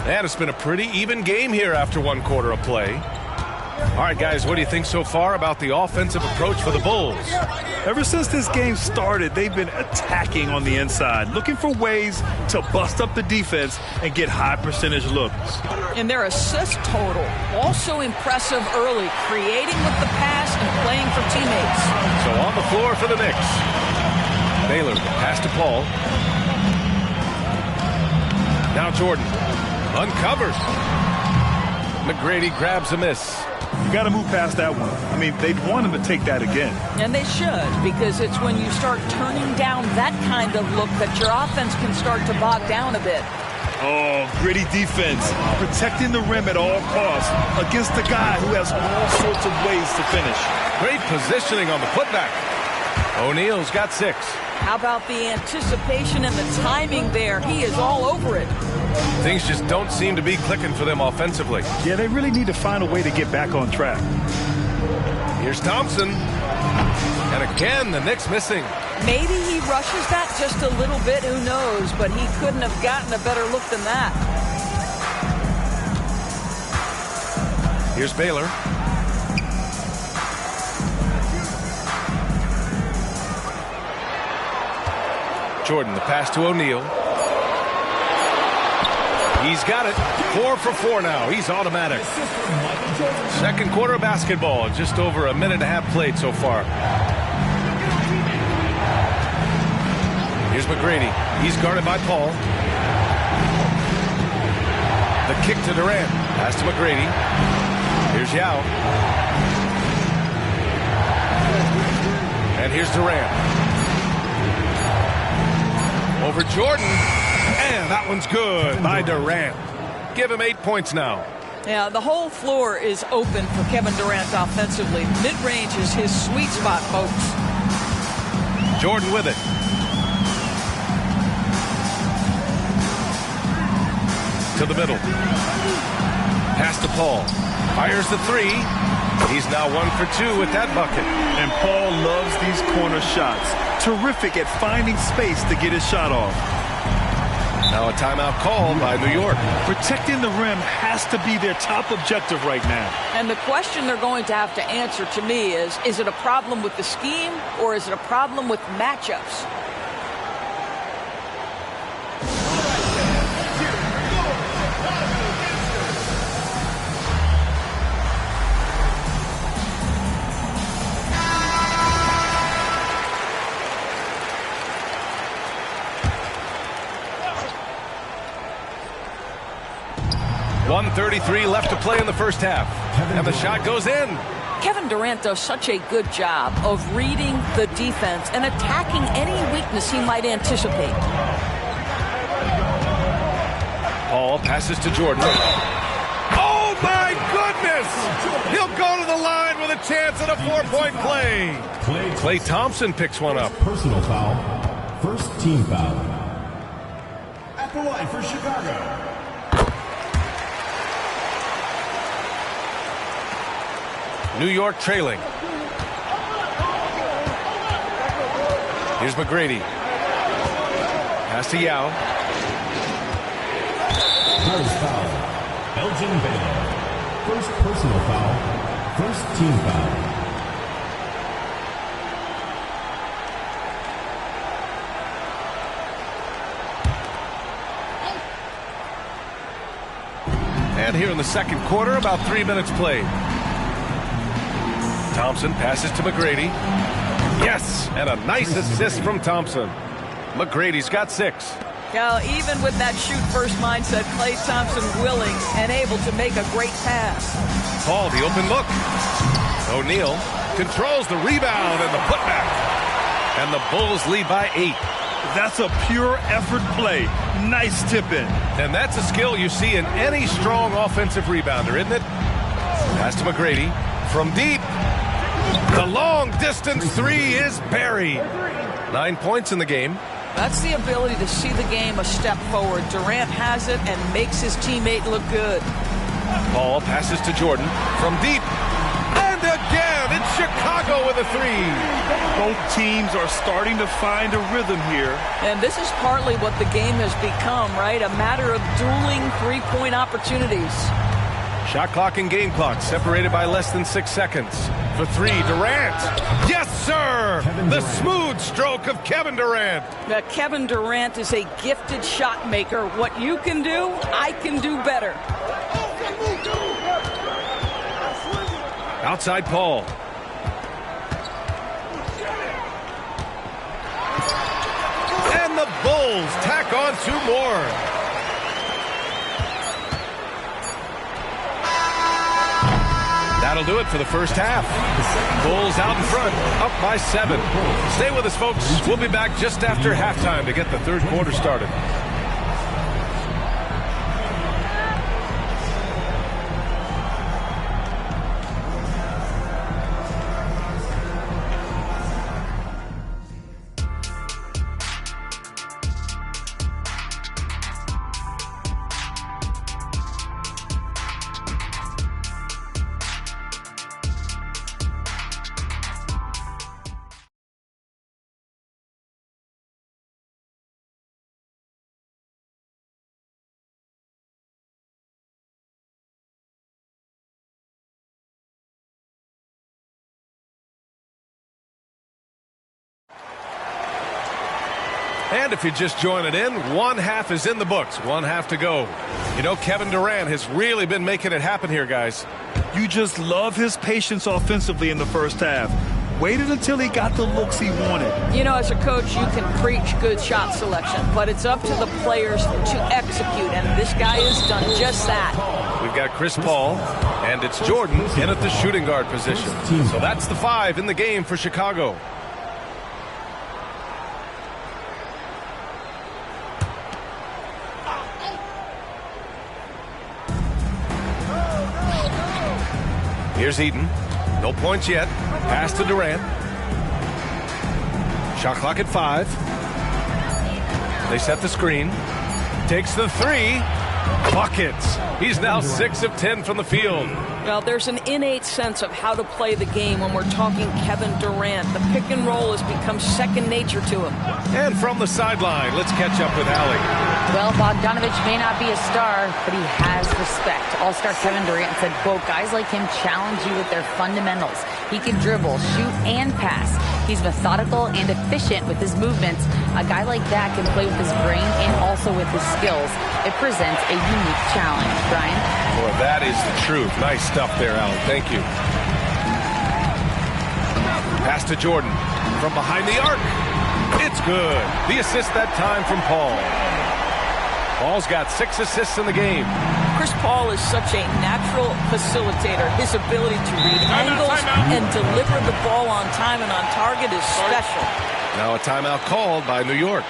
And it's been a pretty even game here after one quarter of play. All right, guys, what do you think so far about the offensive approach for the Bulls? Ever since this game started, they've been attacking on the inside, looking for ways to bust up the defense and get high percentage looks. And their assist total, also impressive early, creating with the pass and playing for teammates. So on the floor for the Knicks. Baylor, pass to Paul. Now Jordan, uncovered. McGrady grabs a miss. You got to move past that one. I mean, they'd want him to take that again. And they should, because it's when you start turning down that kind of look that your offense can start to bog down a bit. Oh, gritty defense. Protecting the rim at all costs against a guy who has all sorts of ways to finish. Great positioning on the putback. O'Neal's got 6. How about the anticipation and the timing there? He is all over it. Things just don't seem to be clicking for them offensively. Yeah, they really need to find a way to get back on track. Here's Thompson. And again, the Knicks missing. Maybe he rushes that just a little bit, who knows, but he couldn't have gotten a better look than that. Here's Baylor. Jordan, the pass to O'Neal. He's got it. 4 for 4 now. He's automatic. Second quarter of basketball. Just over a minute and a half played so far. Here's McGrady. He's guarded by Paul. The kick to Durant. Pass to McGrady. Here's Yao. And here's Durant. Over Jordan. And that one's good by Durant. Give him 8 points now. Yeah, the whole floor is open for Kevin Durant offensively. Mid-range is his sweet spot, folks. Jordan with it. To the middle. Pass to Paul. Fires the 3. He's now 1 for 2 with that bucket. And Paul loves these corner shots. Terrific at finding space to get his shot off. Now a timeout called by New York. Protecting the rim has to be their top objective right now. And the question they're going to have to answer to me is it a problem with the scheme or is it a problem with matchups? .133 left to play in the first half. And the shot goes in. Kevin Durant does such a good job of reading the defense and attacking any weakness he might anticipate. Paul passes to Jordan. Oh, my goodness! He'll go to the line with a chance at a 4-point play. Klay Thompson picks one up. Personal foul. First team foul. At the line for Chicago. New York trailing. Here's McGrady. Pass to Yao. First foul. Elgin Baylor. First personal foul. First team foul. And here in the second quarter, about 3 minutes played. Thompson passes to McGrady. Yes, and a nice assist from Thompson. McGrady's got 6. Yeah, even with that shoot-first mindset, Klay Thompson willing and able to make a great pass. Paul, the open look. O'Neal controls the rebound and the putback. And the Bulls lead by 8. That's a pure effort play. Nice tip-in. And that's a skill you see in any strong offensive rebounder, isn't it? Pass to McGrady. From deep. The long-distance 3 is buried. 9 points in the game. That's the ability to see the game a step forward. Durant has it and makes his teammate look good. Paul passes to Jordan from deep. And again, it's Chicago with a 3. Both teams are starting to find a rhythm here. And this is partly what the game has become, right? A matter of dueling 3-point opportunities. Shot clock and game clock separated by less than 6 seconds. For three, Durant. Yes, sir! The smooth stroke of Kevin Durant. Kevin Durant is a gifted shot maker. What you can do, I can do better. Outside Paul. And the Bulls tack on 2 more. That'll do it for the first half. Bulls out in front, up by 7. Stay with us, folks. We'll be back just after halftime to get the third quarter started. And if you're just joining in, one half is in the books. One half to go. You know, Kevin Durant has really been making it happen here, guys. You just love his patience offensively in the first half. Waited until he got the looks he wanted. You know, as a coach, you can preach good shot selection, but it's up to the players to execute, and this guy has done just that. We've got Chris Paul, and it's Jordan in at the shooting guard position. So that's the 5 in the game for Chicago. Here's Eaton. No points yet. Pass to Durant. Shot clock at 5. They set the screen. Takes the 3. Buckets. He's now 6 of 10 from the field. Well, there's an innate sense of how to play the game when we're talking Kevin Durant. The pick and roll has become second nature to him. And from the sideline, let's catch up with Allie. Well, Bogdanovich may not be a star, but he has respect. All-star Kevin Durant said, quote, guys like him challenge you with their fundamentals. He can dribble, shoot, and pass. He's methodical and efficient with his movements. A guy like that can play with his brain and also with his skills. It presents a unique challenge. Brian? Boy, that is the truth. Nice stuff there, Allie. Thank you. Pass to Jordan. From behind the arc. It's good. The assist that time from Paul. Paul's got 6 assists in the game. Chris Paul is such a natural facilitator. His ability to read angles and deliver the ball on time and on target is special. Now a timeout called by New York.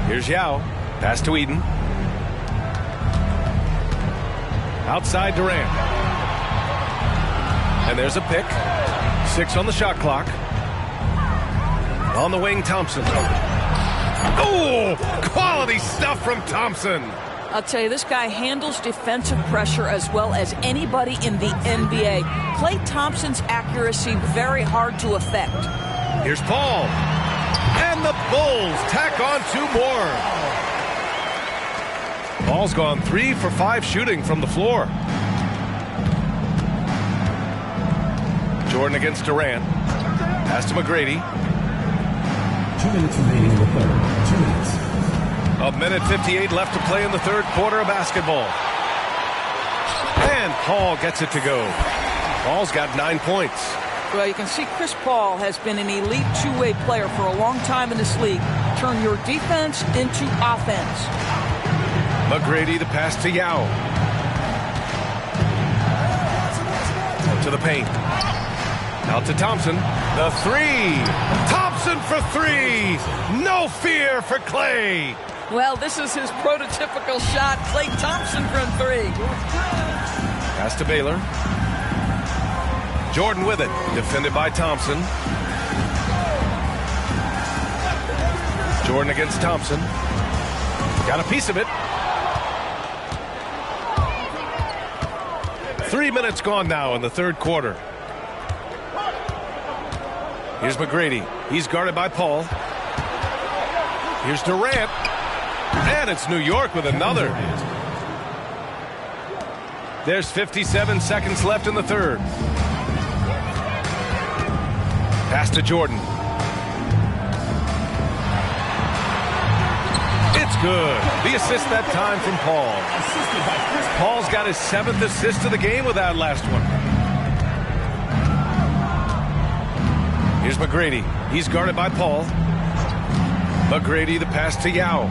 Here's Yao. Pass to Eden. Outside Durant. And there's a pick. 6 on the shot clock. On the wing, Thompson. Oh, quality stuff from Thompson. I'll tell you, this guy handles defensive pressure as well as anybody in the NBA. Klay Thompson's accuracy very hard to affect. Here's Paul. And the Bulls tack on 2 more. Paul's gone 3 for 5 shooting from the floor. Jordan against Durant. Pass to McGrady. 2 minutes remaining in the third. 2 minutes. A minute 58 left to play in the third quarter of basketball. And Paul gets it to go. Paul's got 9 points. Well, you can see Chris Paul has been an elite two-way player for a long time in this league. Turn your defense into offense. McGrady, the pass to Yao. To the paint. Out to Thompson. The 3. Thompson for 3. No fear for Klay. Well, this is his prototypical shot. Klay Thompson from 3. Pass to Baylor. Jordan with it. Defended by Thompson. Jordan against Thompson. Got a piece of it. 3 minutes gone now in the third quarter. Here's McGrady. He's guarded by Paul. Here's Durant. And it's New York with another. There's 57 seconds left in the third. Pass to Jordan. It's good. The assist that time from Paul. Paul's got his 7th assist of the game with that last one. Here's McGrady. He's guarded by Paul. McGrady, the pass to Yao.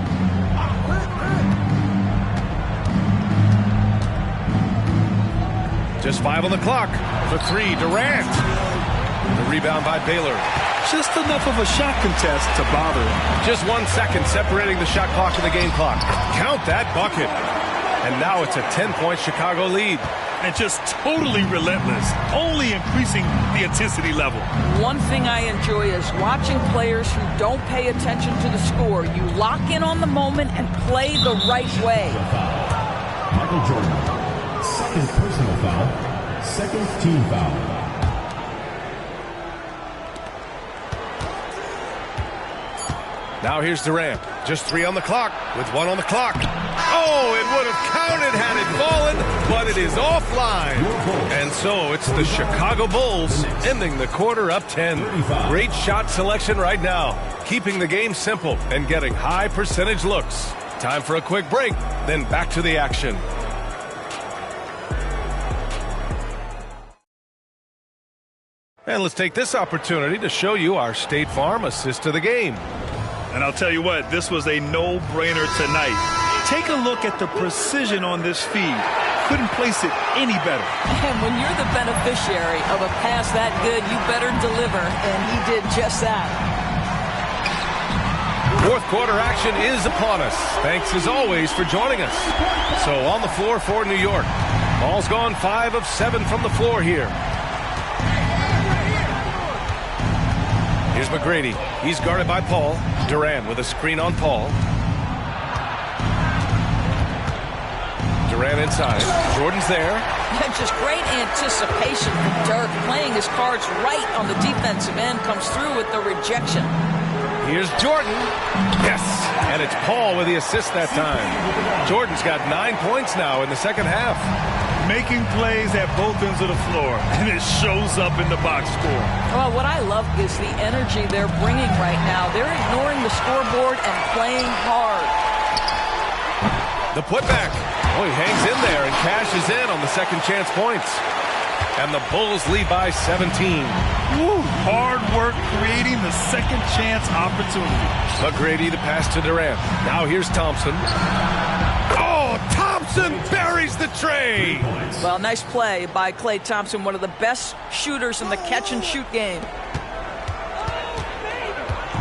Just 5 on the clock. For 3, Durant. The rebound by Baylor. Just enough of a shot contest to bother him. Just 1 second separating the shot clock and the game clock. Count that bucket. And now it's a 10-point Chicago lead. And just totally relentless, only increasing the intensity level. One thing I enjoy is watching players who don't pay attention to the score. You lock in on the moment and play the right way. Michael Jordan, 2nd personal foul, 2nd team foul. Now here's Durant. Just 3 on the clock with 1 on the clock. Oh, it would have counted had it fallen, but it is offline. And so it's the Chicago Bulls ending the quarter up 10. Great shot selection right now, keeping the game simple and getting high percentage looks. Time for a quick break, then back to the action. And let's take this opportunity to show you our State Farm assist of the game. And I'll tell you what, this was a no-brainer tonight. Take a look at the precision on this feed. Couldn't place it any better. And when you're the beneficiary of a pass that good, you better deliver, and he did just that. Fourth quarter action is upon us. Thanks as always for joining us. So on the floor for New York. Ball's gone 5 of 7 from the floor here. Here's McGrady. He's guarded by Paul. Durant with a screen on Paul. Durant inside. Jordan's there. And just great anticipation from Dirk, playing his cards right on the defensive end, comes through with the rejection. Here's Jordan. Yes, and it's Paul with the assist that time. Jordan's got 9 points now in the second half. Making plays at both ends of the floor, and it shows up in the box score. Well, what I love is the energy they're bringing right now. They're ignoring the scoreboard and playing hard. The putback. Oh, he hangs in there and cashes in on the second chance points. And the Bulls lead by 17. Woo, hard work creating the second chance opportunity. McGrady, the pass to Durant. Now here's Thompson. Oh, Thompson buries the tray. Well, nice play by Klay Thompson, one of the best shooters in the catch-and-shoot game.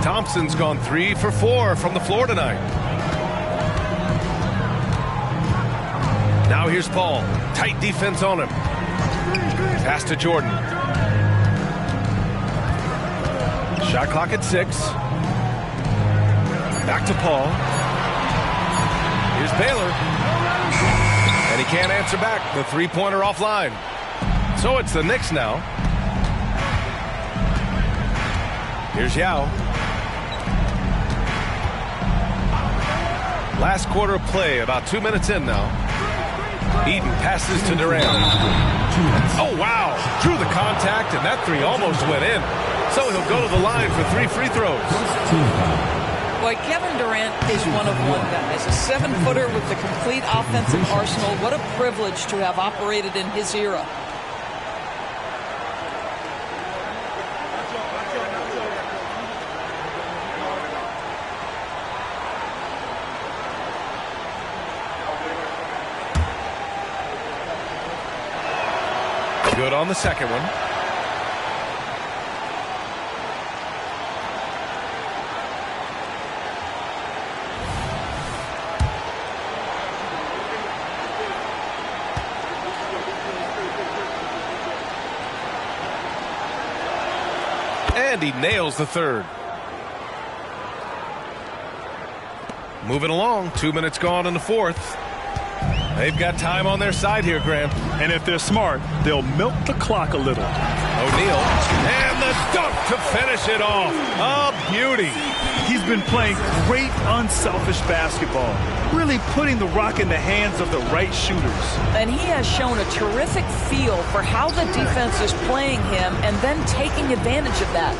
Thompson's gone 3 for 4 from the floor tonight. Now here's Paul. Tight defense on him. Pass to Jordan. Shot clock at 6. Back to Paul. Here's Baylor. And he can't answer back. The three-pointer offline. So it's the Knicks now. Here's Yao. Last quarter of play, about 2 minutes in now. Eden passes to Durant. Oh, wow. Drew the contact, and that three almost went in. So he'll go to the line for 3 free throws. Boy, Kevin Durant is one of one guys. A 7-footer with the complete offensive arsenal. What a privilege to have operated in his era. Good on the second one. And he nails the third. Moving along, 2 minutes gone in the fourth. They've got time on their side here, Grant. And if they're smart, they'll milk the clock a little. O'Neal, and the dunk to finish it off. A beauty. He's been playing great, unselfish basketball, really putting the rock in the hands of the right shooters. And he has shown a terrific feel for how the defense is playing him and then taking advantage of that.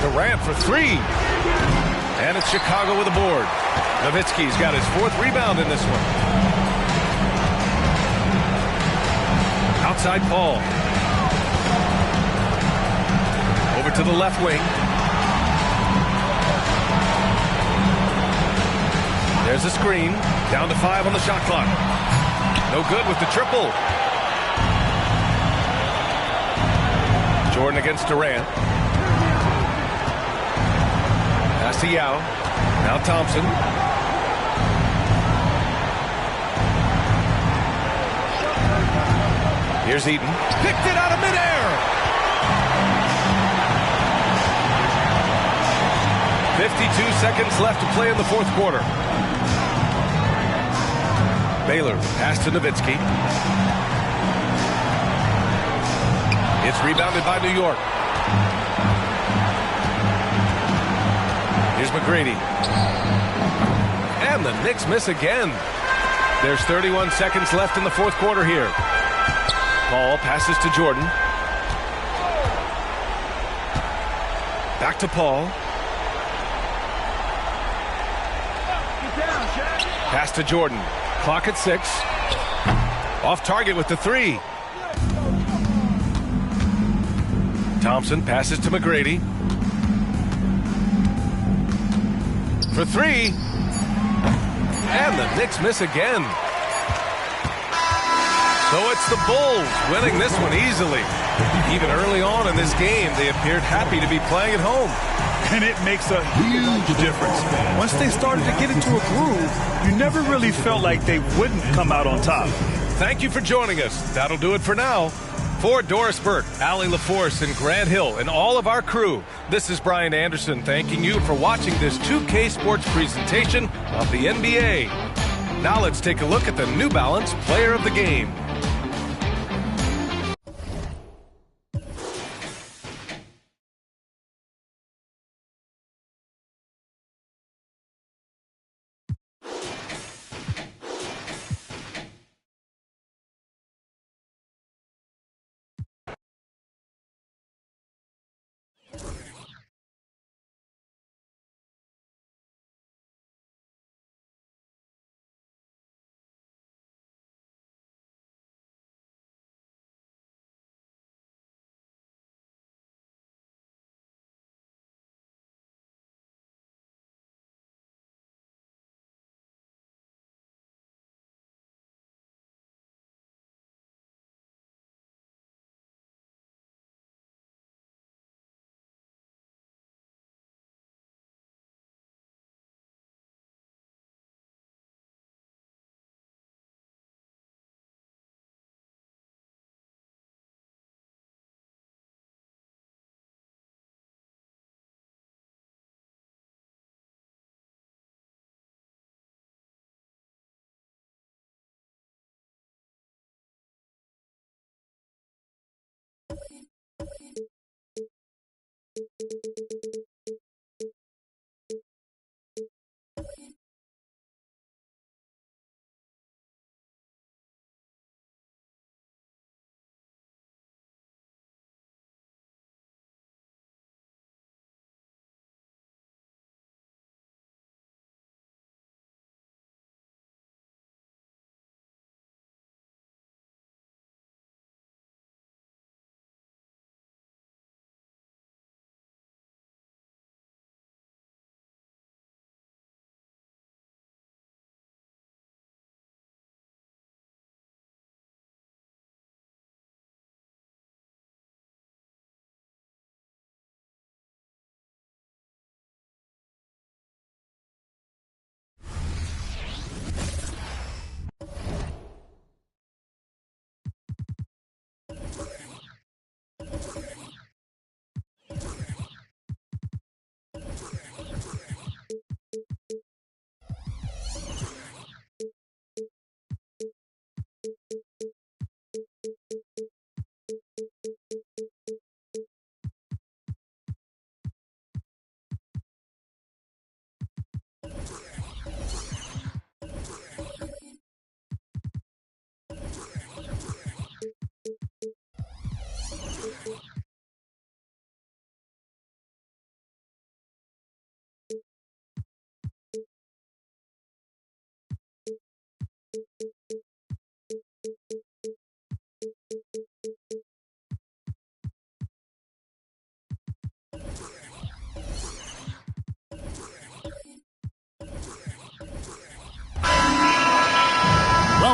Durant for three. And it's Chicago with a board. Nowitzki's got his fourth rebound in this one. Outside Paul. Over to the left wing. There's a screen. Down to 5 on the shot clock. No good with the triple. Jordan against Durant. Pass to Yao. Now Thompson. Here's Eaton. Picked it out of midair. 52 seconds left to play in the fourth quarter. Baylor pass to Nowitzki. It's rebounded by New York. Here's McGrady. And the Knicks miss again. There's 31 seconds left in the fourth quarter here. Paul passes to Jordan. Back to Paul. Pass to Jordan. Clock at 6. Off target with the 3. Thompson passes to McGrady. For 3. And the Knicks miss again. So it's the Bulls winning this one easily. Even early on in this game, they appeared happy to be playing at home. And it makes a huge difference. Once they started to get into a groove, you never really felt like they wouldn't come out on top. Thank you for joining us. That'll do it for now. For Doris Burke, Allie LaForce, and Grant Hill, and all of our crew, this is Brian Anderson thanking you for watching this 2K Sports presentation of the NBA. Now let's take a look at the New Balance Player of the Game.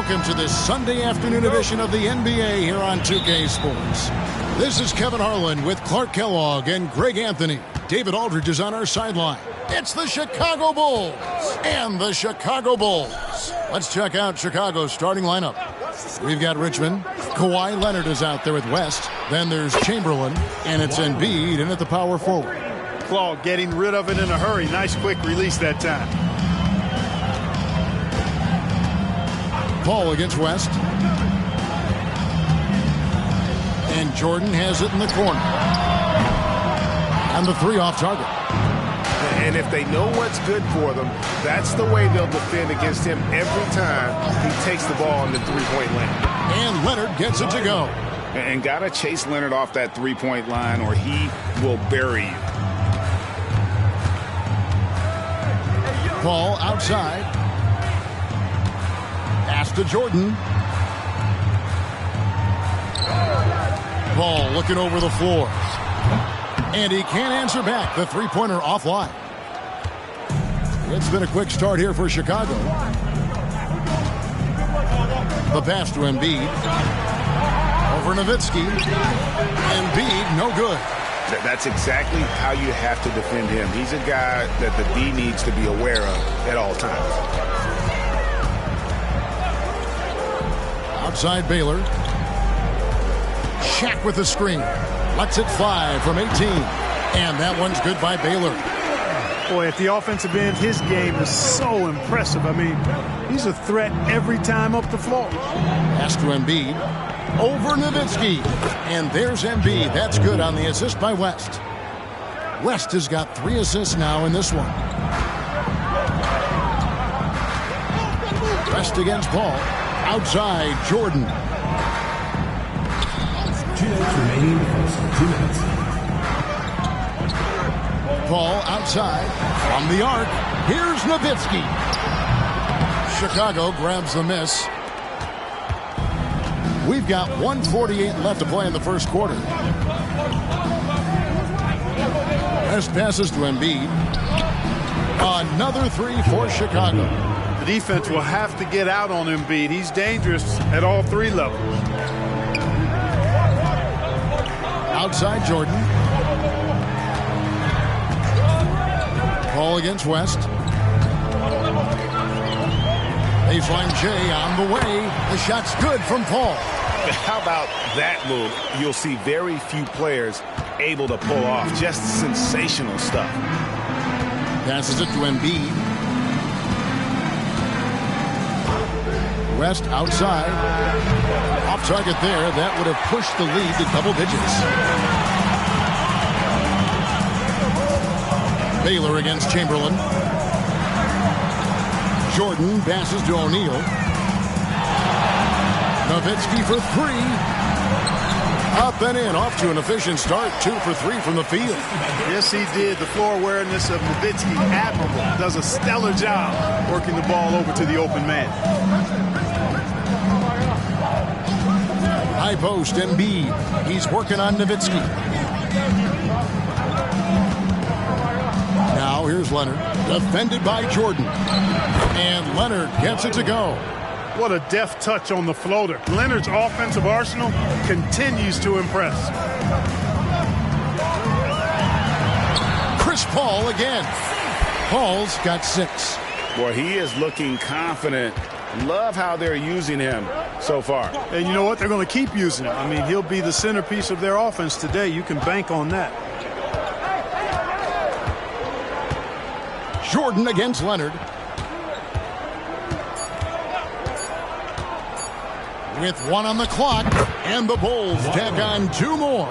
Welcome to this Sunday afternoon edition of the NBA here on 2K Sports. This is Kevin Harlan with Clark Kellogg and Greg Anthony. David Aldridge is on our sideline. It's the Chicago Bulls and the Chicago Bulls. Let's check out Chicago's starting lineup. We've got Richmond. Kawhi Leonard is out there with West. Then there's Chamberlain, and it's Embiid in at the power forward. Claw getting rid of it in a hurry. Nice quick release that time. Paul against West. And Jordan has it in the corner. And the three off target. And if they know what's good for them, that's the way they'll defend against him every time he takes the ball in the three-point line. And Leonard gets it to go. And got to chase Leonard off that three-point line or he will bury you. Paul outside. Pass to Jordan. Paul looking over the floor. And he can't answer back. The three-pointer offline. It's been a quick start here for Chicago. The pass to Embiid. Over Nowitzki. Embiid, no good. That's exactly how you have to defend him. He's a guy that the D needs to be aware of at all times. Outside Baylor. Shaq with the screen. Lets it fly from 18. And that one's good by Baylor. Boy, at the offensive end, his game is so impressive. I mean, he's a threat every time up the floor. Pass to Embiid. Over Nowitzki. And there's Embiid. That's good on the assist by West. West has got 3 assists now in this one. West against Paul. Outside, Jordan. 2 minutes remaining. 2 minutes. Paul outside. From the arc. Here's Nowitzki. Chicago grabs the miss. We've got 1:48 left to play in the first quarter. West passes to Embiid. Another three for Chicago. The defense will have to get out on Embiid. He's dangerous at all 3 levels. Outside Jordan. Paul against West. Baseline Jay on the way. The shot's good from Paul. How about that move? You'll see very few players able to pull off. Just sensational stuff. Passes it to Embiid. West outside. Off target there. That would have pushed the lead to double digits. Baylor against Chamberlain. Jordan passes to O'Neal. Nowitzki for 3. Up and in. Off to an efficient start. 2 for 3 from the field. Yes, he did. The floor awareness of Nowitzki, admirable. Does a stellar job working the ball over to the open man. High post, Embiid. He's working on Nowitzki. Now here's Leonard. Defended by Jordan. And Leonard gets it to go. What a deft touch on the floater. Leonard's offensive arsenal continues to impress. Chris Paul again. Paul's got 6. Boy, he is looking confident. Love how they're using him so far. And you know what? They're going to keep using him. I mean, he'll be the centerpiece of their offense today. You can bank on that. Jordan against Leonard. With 1 on the clock, and the Bulls tack on 2 more.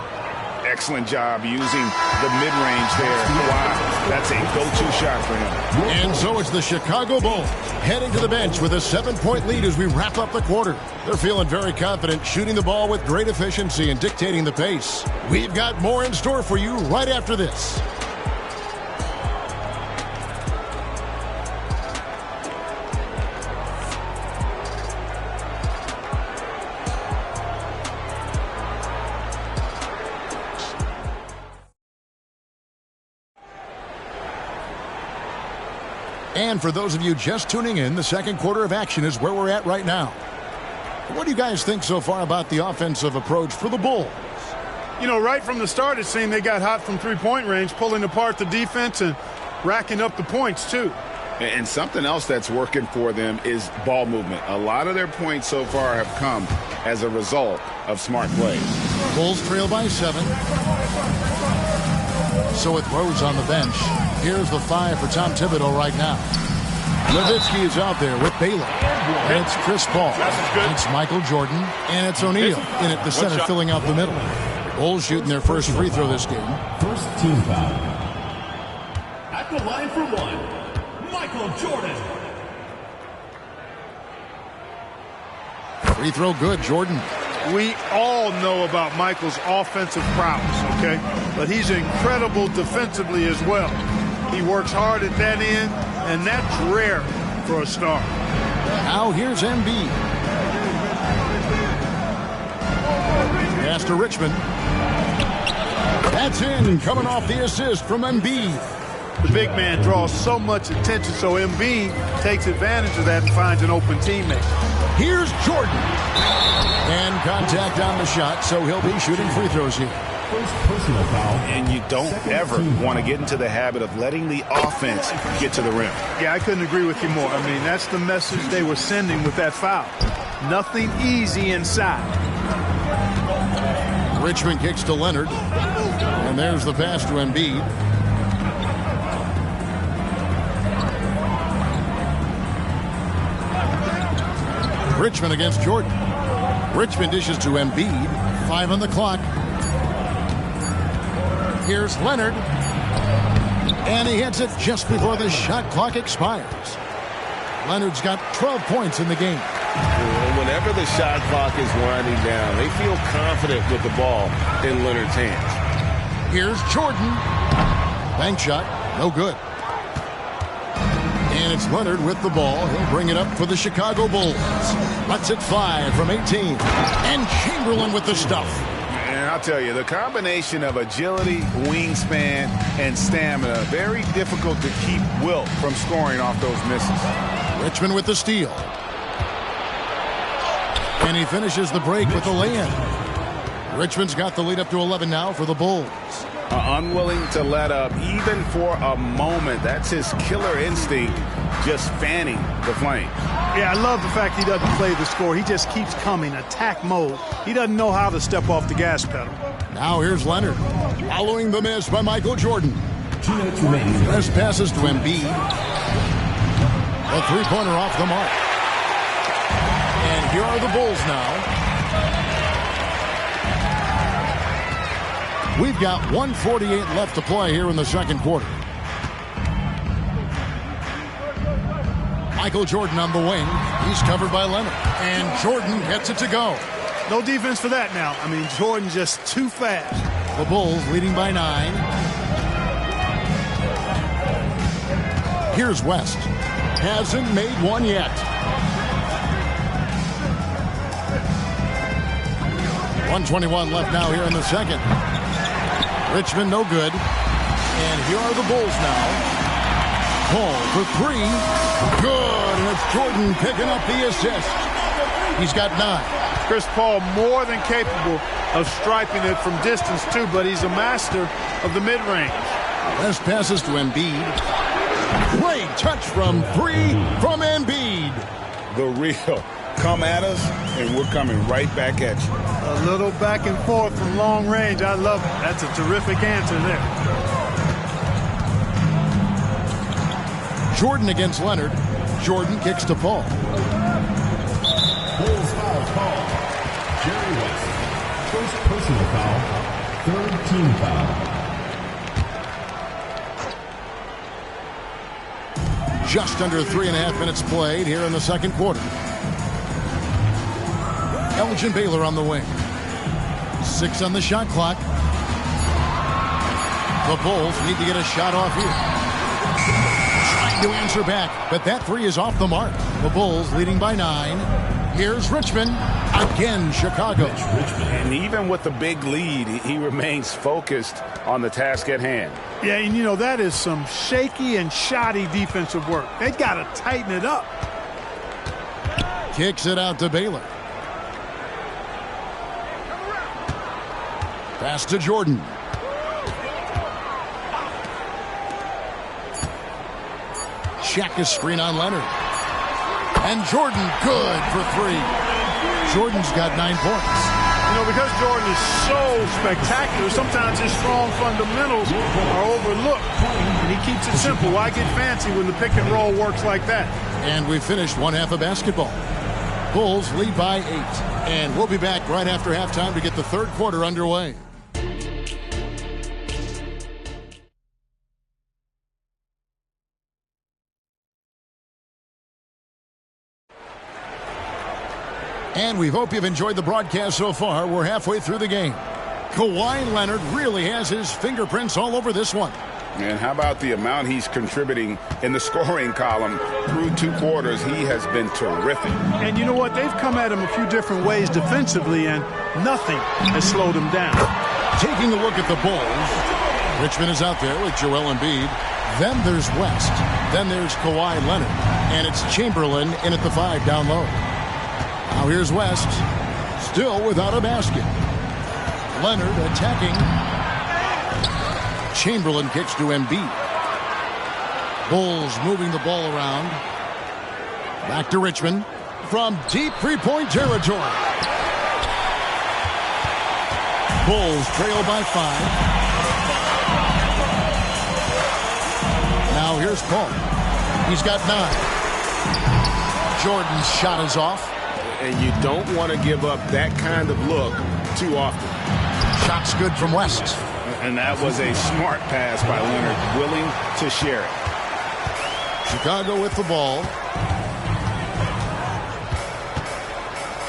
Excellent job using the mid-range there. Wow, that's a go-to shot for him. And so it's the Chicago Bulls heading to the bench with a 7-point lead as we wrap up the quarter. They're feeling very confident, shooting the ball with great efficiency and dictating the pace. We've got more in store for you right after this. And for those of you just tuning in, the second quarter of action is where we're at right now. What do you guys think so far about the offensive approach for the Bulls? You know, right from the start, it seemed they got hot from three-point range, pulling apart the defense and racking up the points, too. And something else that's working for them is ball movement. A lot of their points so far have come as a result of smart plays. Bulls trail by 7. So with Rose on the bench, here's the 5 for Tom Thibodeau right now. Nowitzki is out there with Baylor. And it's Chris Paul. It's Michael Jordan. And it's O'Neal in at the center, filling out the middle. Bulls shooting their first free throw this game. First team foul. At the line for 1, Michael Jordan. Free throw good, Jordan. We all know about Michael's offensive prowess, okay? But he's incredible defensively as well. He works hard at that end, and that's rare for a star. Now here's Embiid. Pass to Richmond. That's in, coming off the assist from Embiid. The big man draws so much attention, so Embiid takes advantage of that and finds an open teammate. Here's Jordan. And contact on the shot, so he'll be shooting free throws here. First personal foul. And you don't ever want to get into the habit of letting the offense get to the rim. Yeah, I couldn't agree with you more. I mean, that's the message they were sending with that foul. Nothing easy inside. Richmond kicks to Leonard. And there's the pass to Embiid. Richmond against Jordan. Richmond dishes to Embiid. 5 on the clock. Here's Leonard. And he hits it just before the shot clock expires. Leonard's got 12 points in the game. Whenever the shot clock is winding down, they feel confident with the ball in Leonard's hands. Here's Jordan. Bank shot. No good. And it's Leonard with the ball. He'll bring it up for the Chicago Bulls. Lets it fly from 18. And Chamberlain with the stuff. And I'll tell you, the combination of agility, wingspan, and stamina, very difficult to keep Wilt from scoring off those misses. Richmond with the steal. And he finishes the break with the lay-in. Richmond's got the lead up to 11 now for the Bulls. Unwilling to let up even for a moment. That's his killer instinct, just fanning the flame. Yeah, I love the fact he doesn't play the score. He just keeps coming, attack mode. He doesn't know how to step off the gas pedal. Now here's Leonard. Following the miss by Michael Jordan. 2 minutes remaining. Best passes to Embiid. A three-pointer off the mark. And here are the Bulls now. We've got 1:48 left to play here in the second quarter. Michael Jordan on the wing. He's covered by Leonard. And Jordan gets it to go. No defense for that now. I mean, Jordan just too fast. The Bulls leading by 9. Here's West. Hasn't made one yet. 1:21 left now here in the second. Richmond no good. And here are the Bulls now. Paul for 3. Good. And it's Jordan picking up the assist. He's got 9. Chris Paul more than capable of striping it from distance too, but he's a master of the mid-range. Best passes to Embiid. Great touch from 3 from Embiid. The real come at us, and we're coming right back at you. A little back and forth from long range. I love it. That's a terrific answer there. Jordan against Leonard. Jordan kicks to Paul. Bulls foul call. Jerry West. First personal foul. Third team foul. Just under 3.5 minutes played here in the second quarter. Elgin Baylor on the wing. 6 on the shot clock. The Bulls need to get a shot off here. Trying to answer back, but that 3 is off the mark. The Bulls leading by 9. Here's Richmond. Again, Chicago. And even with the big lead, he remains focused on the task at hand. Yeah, and you know, that is some shaky and shoddy defensive work. They got to tighten it up. Kicks it out to Baylor. Pass to Jordan. Check his screen on Leonard. And Jordan good for 3. Jordan's got 9 points. You know, because Jordan is so spectacular, sometimes his strong fundamentals are overlooked. And he keeps it simple. Why get fancy when the pick and roll works like that? And we finished one half of basketball. Bulls lead by 8. And we'll be back right after halftime to get the third quarter underway. And we hope you've enjoyed the broadcast so far. We're halfway through the game. Kawhi Leonard really has his fingerprints all over this one. And how about the amount he's contributing in the scoring column through 2 quarters? He has been terrific. And you know what? They've come at him a few different ways defensively, and nothing has slowed him down. Taking a look at the Bulls, Richmond is out there with Joel Embiid. Then there's West. Then there's Kawhi Leonard. And it's Chamberlain in at the 5 down low. Now here's West, still without a basket. Leonard attacking. Chamberlain kicks to Embiid. Bulls moving the ball around. Back to Richmond from deep three-point territory. Bulls trail by 5. Now here's Paul. He's got 9. Jordan's shot is off. And you don't want to give up that kind of look too often. Shot's good from West. And that was a smart pass by Leonard, willing to share it. Chicago with the ball.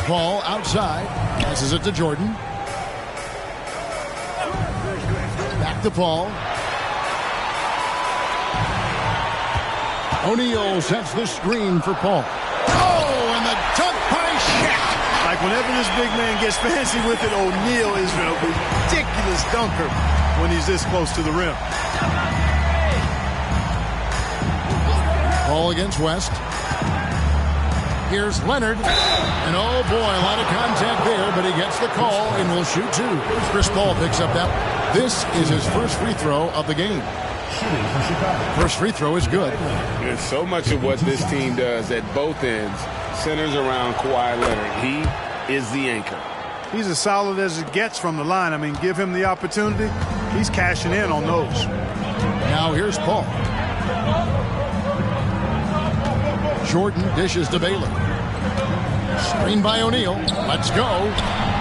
Paul outside. Passes it to Jordan. Back to Paul. O'Neal sets the screen for Paul. Oh, and the dunk by Shaq. Like whenever this big man gets fancy with it, O'Neal is a ridiculous dunker when he's this close to the rim. Paul against West. Here's Leonard. And oh boy, a lot of contact there, but he gets the call and will shoot 2. Chris Paul picks up that. This is his first free throw of the game. First free throw is good. And so much of what this team does at both ends centers around Kawhi Leonard. He is the anchor. He's as solid as it gets from the line. I mean, give him the opportunity. He's cashing in on those. Now here's Paul. Jordan dishes to Baylor. Screen by O'Neal. Let's go.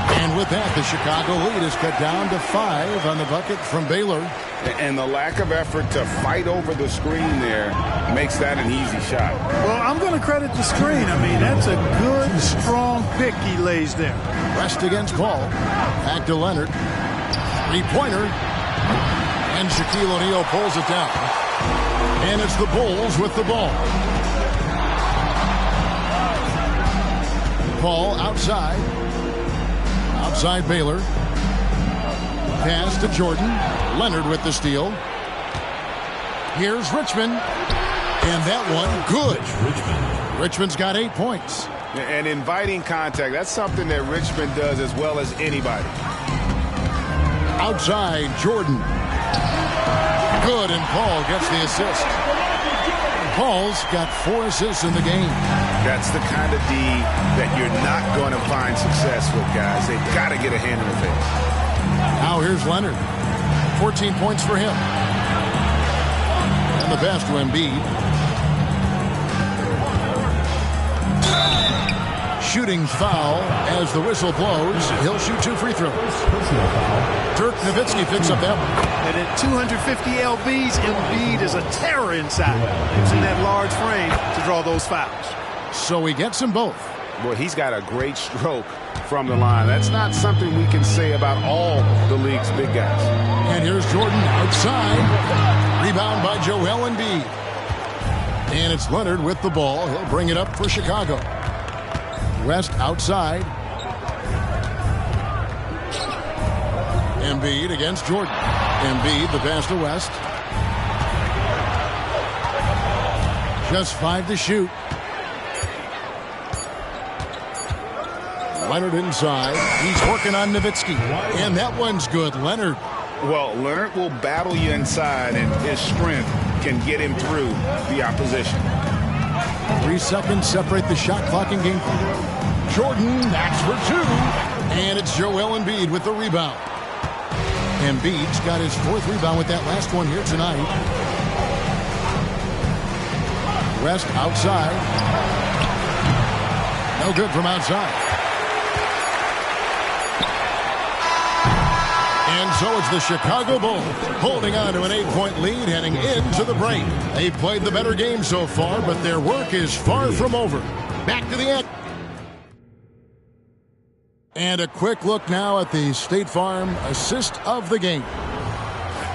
And with that, the Chicago lead is cut down to 5 on the bucket from Baylor. And the lack of effort to fight over the screen there makes that an easy shot. Well, I'm going to credit the screen. I mean, that's a good, strong pick he lays there. West against Paul. Back to Leonard. Three-pointer. And Shaquille O'Neal pulls it down. And it's the Bulls with the ball. Paul outside. Outside Baylor. Pass to Jordan. Leonard with the steal. Here's Richmond. And that one, good. Richmond's got 8 points. And inviting contact, that's something that Richmond does as well as anybody. Outside, Jordan. Good, and Paul gets the assist. Paul's got 4 assists in the game. That's the kind of D that you're not going to find success with, guys. They've got to get a hand in the face. Now here's Leonard. 14 points for him. And the pass to Embiid. Shooting foul as the whistle blows. He'll shoot 2 free throws. Dirk Nowitzki picks up that one. And at 250 lbs, Embiid is a terror inside. Using that large frame to draw those fouls. So he gets them both. Boy, he's got a great stroke from the line. That's not something we can say about all the league's big guys. And here's Jordan outside. Rebound by Joel Embiid. And it's Leonard with the ball. He'll bring it up for Chicago. West outside. Embiid against Jordan. Embiid, the pass to West. Just 5 to shoot. Leonard inside. He's working on Nowitzki. And that one's good. Leonard. Well, Leonard will battle you inside, and his strength can get him through the opposition. 3 seconds separate the shot clock and game clock. Jordan, that's for 2. And it's Joel Embiid with the rebound. Embiid's got his 4th rebound with that last one here tonight. West outside. No good from outside. And so it's the Chicago Bulls holding on to an 8-point lead heading into the break. They've played the better game so far, but their work is far from over. Back to the end. And a quick look now at the State Farm assist of the game.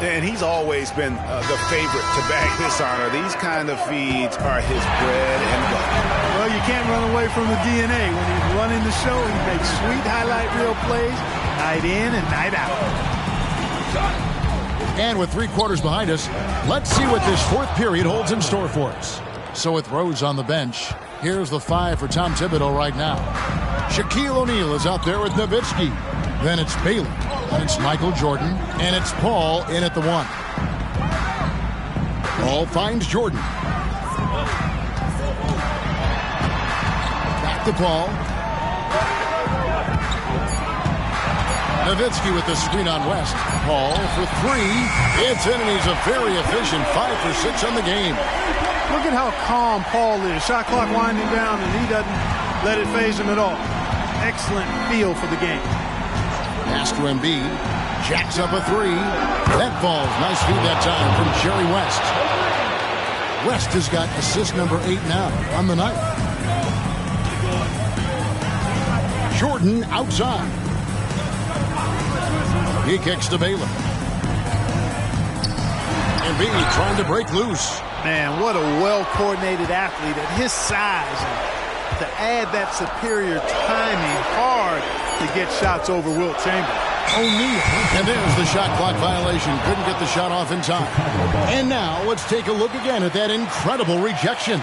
And he's always been the favorite to bag this honor. These kind of feeds are his bread and butter. Well, you can't run away from the DNA. When he's running the show, he makes sweet highlight reel plays night in and night out. And with 3 quarters behind us, let's see what this 4th period holds in store for us. So with Rose on the bench, here's the 5 for Tom Thibodeau right now. Shaquille O'Neal is out there with Nowitzki. Then it's Bailey. And it's Michael Jordan. And it's Paul in at the 1. Paul finds Jordan. Back to Paul. Nowitzki with the screen on West. Paul for 3. It's in, and he's a very efficient 5 for 6 on the game. Look at how calm Paul is. Shot clock winding down, and he doesn't let it faze him at all. Excellent feel for the game. Pass to Embiid. Jacks up a 3. That falls. Nice feed that time from Jerry West. West has got assist number 8 now on the night. Jordan outside. He kicks to Baylor. Embiid trying to break loose. Man, what a well-coordinated athlete at his size. To add that superior timing, hard to get shots over Wilt Chamberlain. O'Neal. And there's the shot clock violation. Couldn't get the shot off in time. And now let's take a look again at that incredible rejection.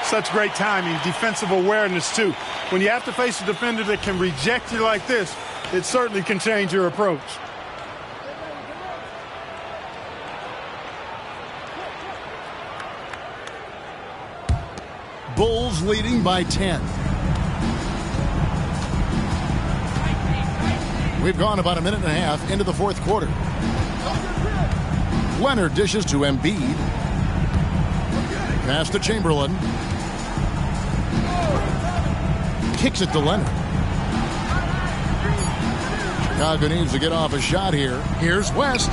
Such great timing, defensive awareness too. When you have to face a defender that can reject you like this, it certainly can change your approach. Bulls leading by 10. We've gone about a minute and a half into the 4th quarter. Leonard dishes to Embiid. Pass to Chamberlain. Kicks it to Leonard. Chicago needs to get off a shot here. Here's West.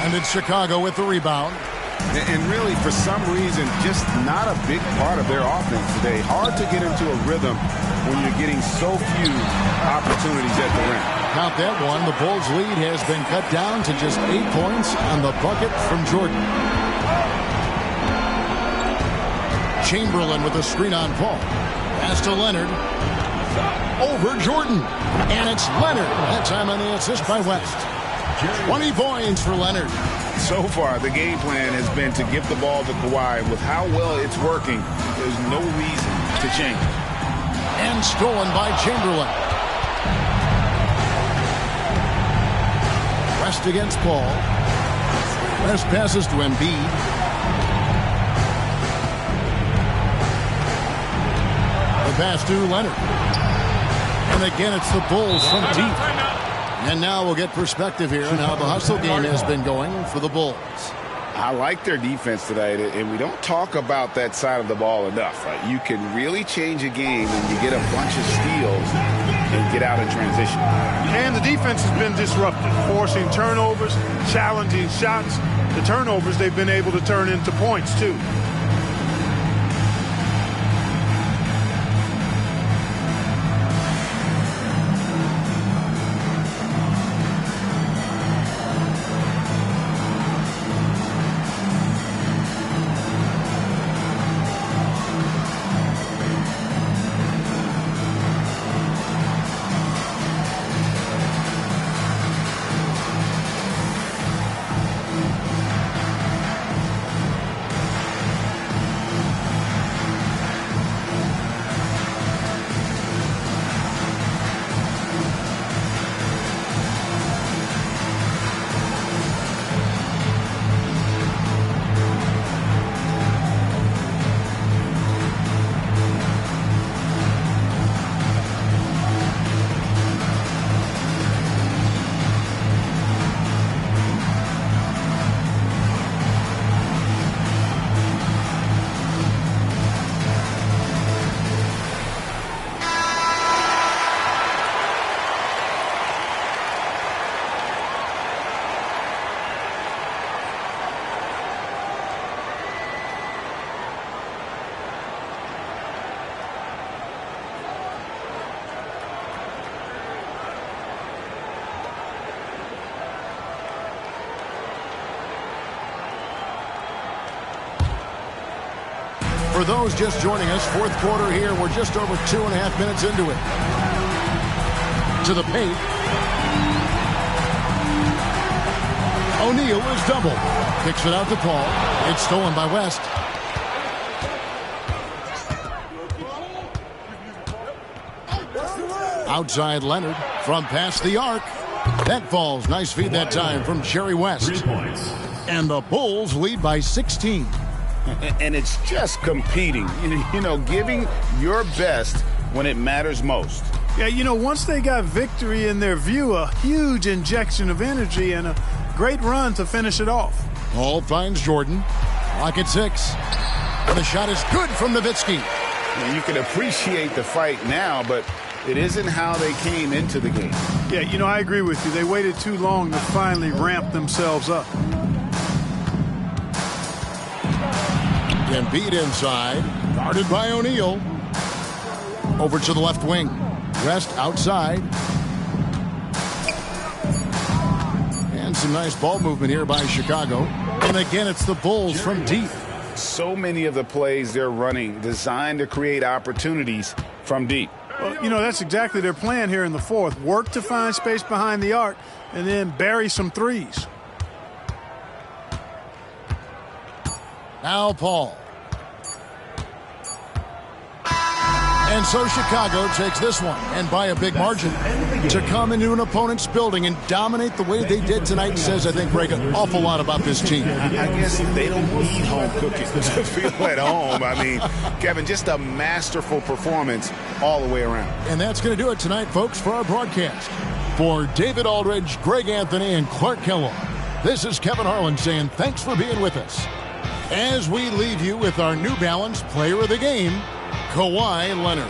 And it's Chicago with the rebound. And really, for some reason, just not a big part of their offense today. Hard to get into a rhythm when you're getting so few opportunities at the rim. Count that one. The Bulls' lead has been cut down to just 8 points on the bucket from Jordan. Chamberlain with a screen on Paul. Pass to Leonard. Over Jordan. And it's Leonard. That time on the assist by West. 20 points for Leonard. So far, the game plan has been to give the ball to Kawhi. With how well it's working, there's no reason to change. And stolen by Chamberlain. West against Paul. West passes to Embiid. The pass to Leonard. And again, it's the Bulls from deep. And now we'll get perspective here on how the hustle game has been going for the Bulls. I like their defense tonight, and we don't talk about that side of the ball enough. Right? You can really change a game when you get a bunch of steals and get out in transition. And the defense has been disruptive, forcing turnovers, challenging shots. The turnovers they've been able to turn into points, too. For those just joining us, fourth quarter here. We're just over 2.5 minutes into it. To the paint. O'Neal is doubled. Kicks it out to Paul. It's stolen by West. Outside Leonard from past the arc. That falls. Nice feed that time from Jerry West. And the Bulls lead by 16. And it's just competing, you know, giving your best when it matters most. Yeah, you know, once they got victory in their view, a huge injection of energy and a great run to finish it off. Hall finds Jordan. Clock at 6. And the shot is good from Nowitzki. You can appreciate the fight now, but it isn't how they came into the game. Yeah, you know, I agree with you. They waited too long to finally ramp themselves up. Embiid inside, guarded by O'Neal. Over to the left wing. West outside. And some nice ball movement here by Chicago. And again, it's the Bulls from deep. So many of the plays they're running designed to create opportunities from deep. Well, you know, that's exactly their plan here in the fourth. Work to find space behind the arc and then bury some threes. Now Paul. And so Chicago takes this one, and by a big margin. To come into an opponent's building and dominate the way they did tonight says, I think, Greg, an awful lot about this team. I guess they don't need home cooking to feel at home. I mean, Kevin, just a masterful performance all the way around. And that's going to do it tonight, folks, for our broadcast. For David Aldridge, Greg Anthony, and Clark Kellogg, this is Kevin Harlan saying thanks for being with us. As we leave you with our New Balance Player of the Game, Kawhi Leonard.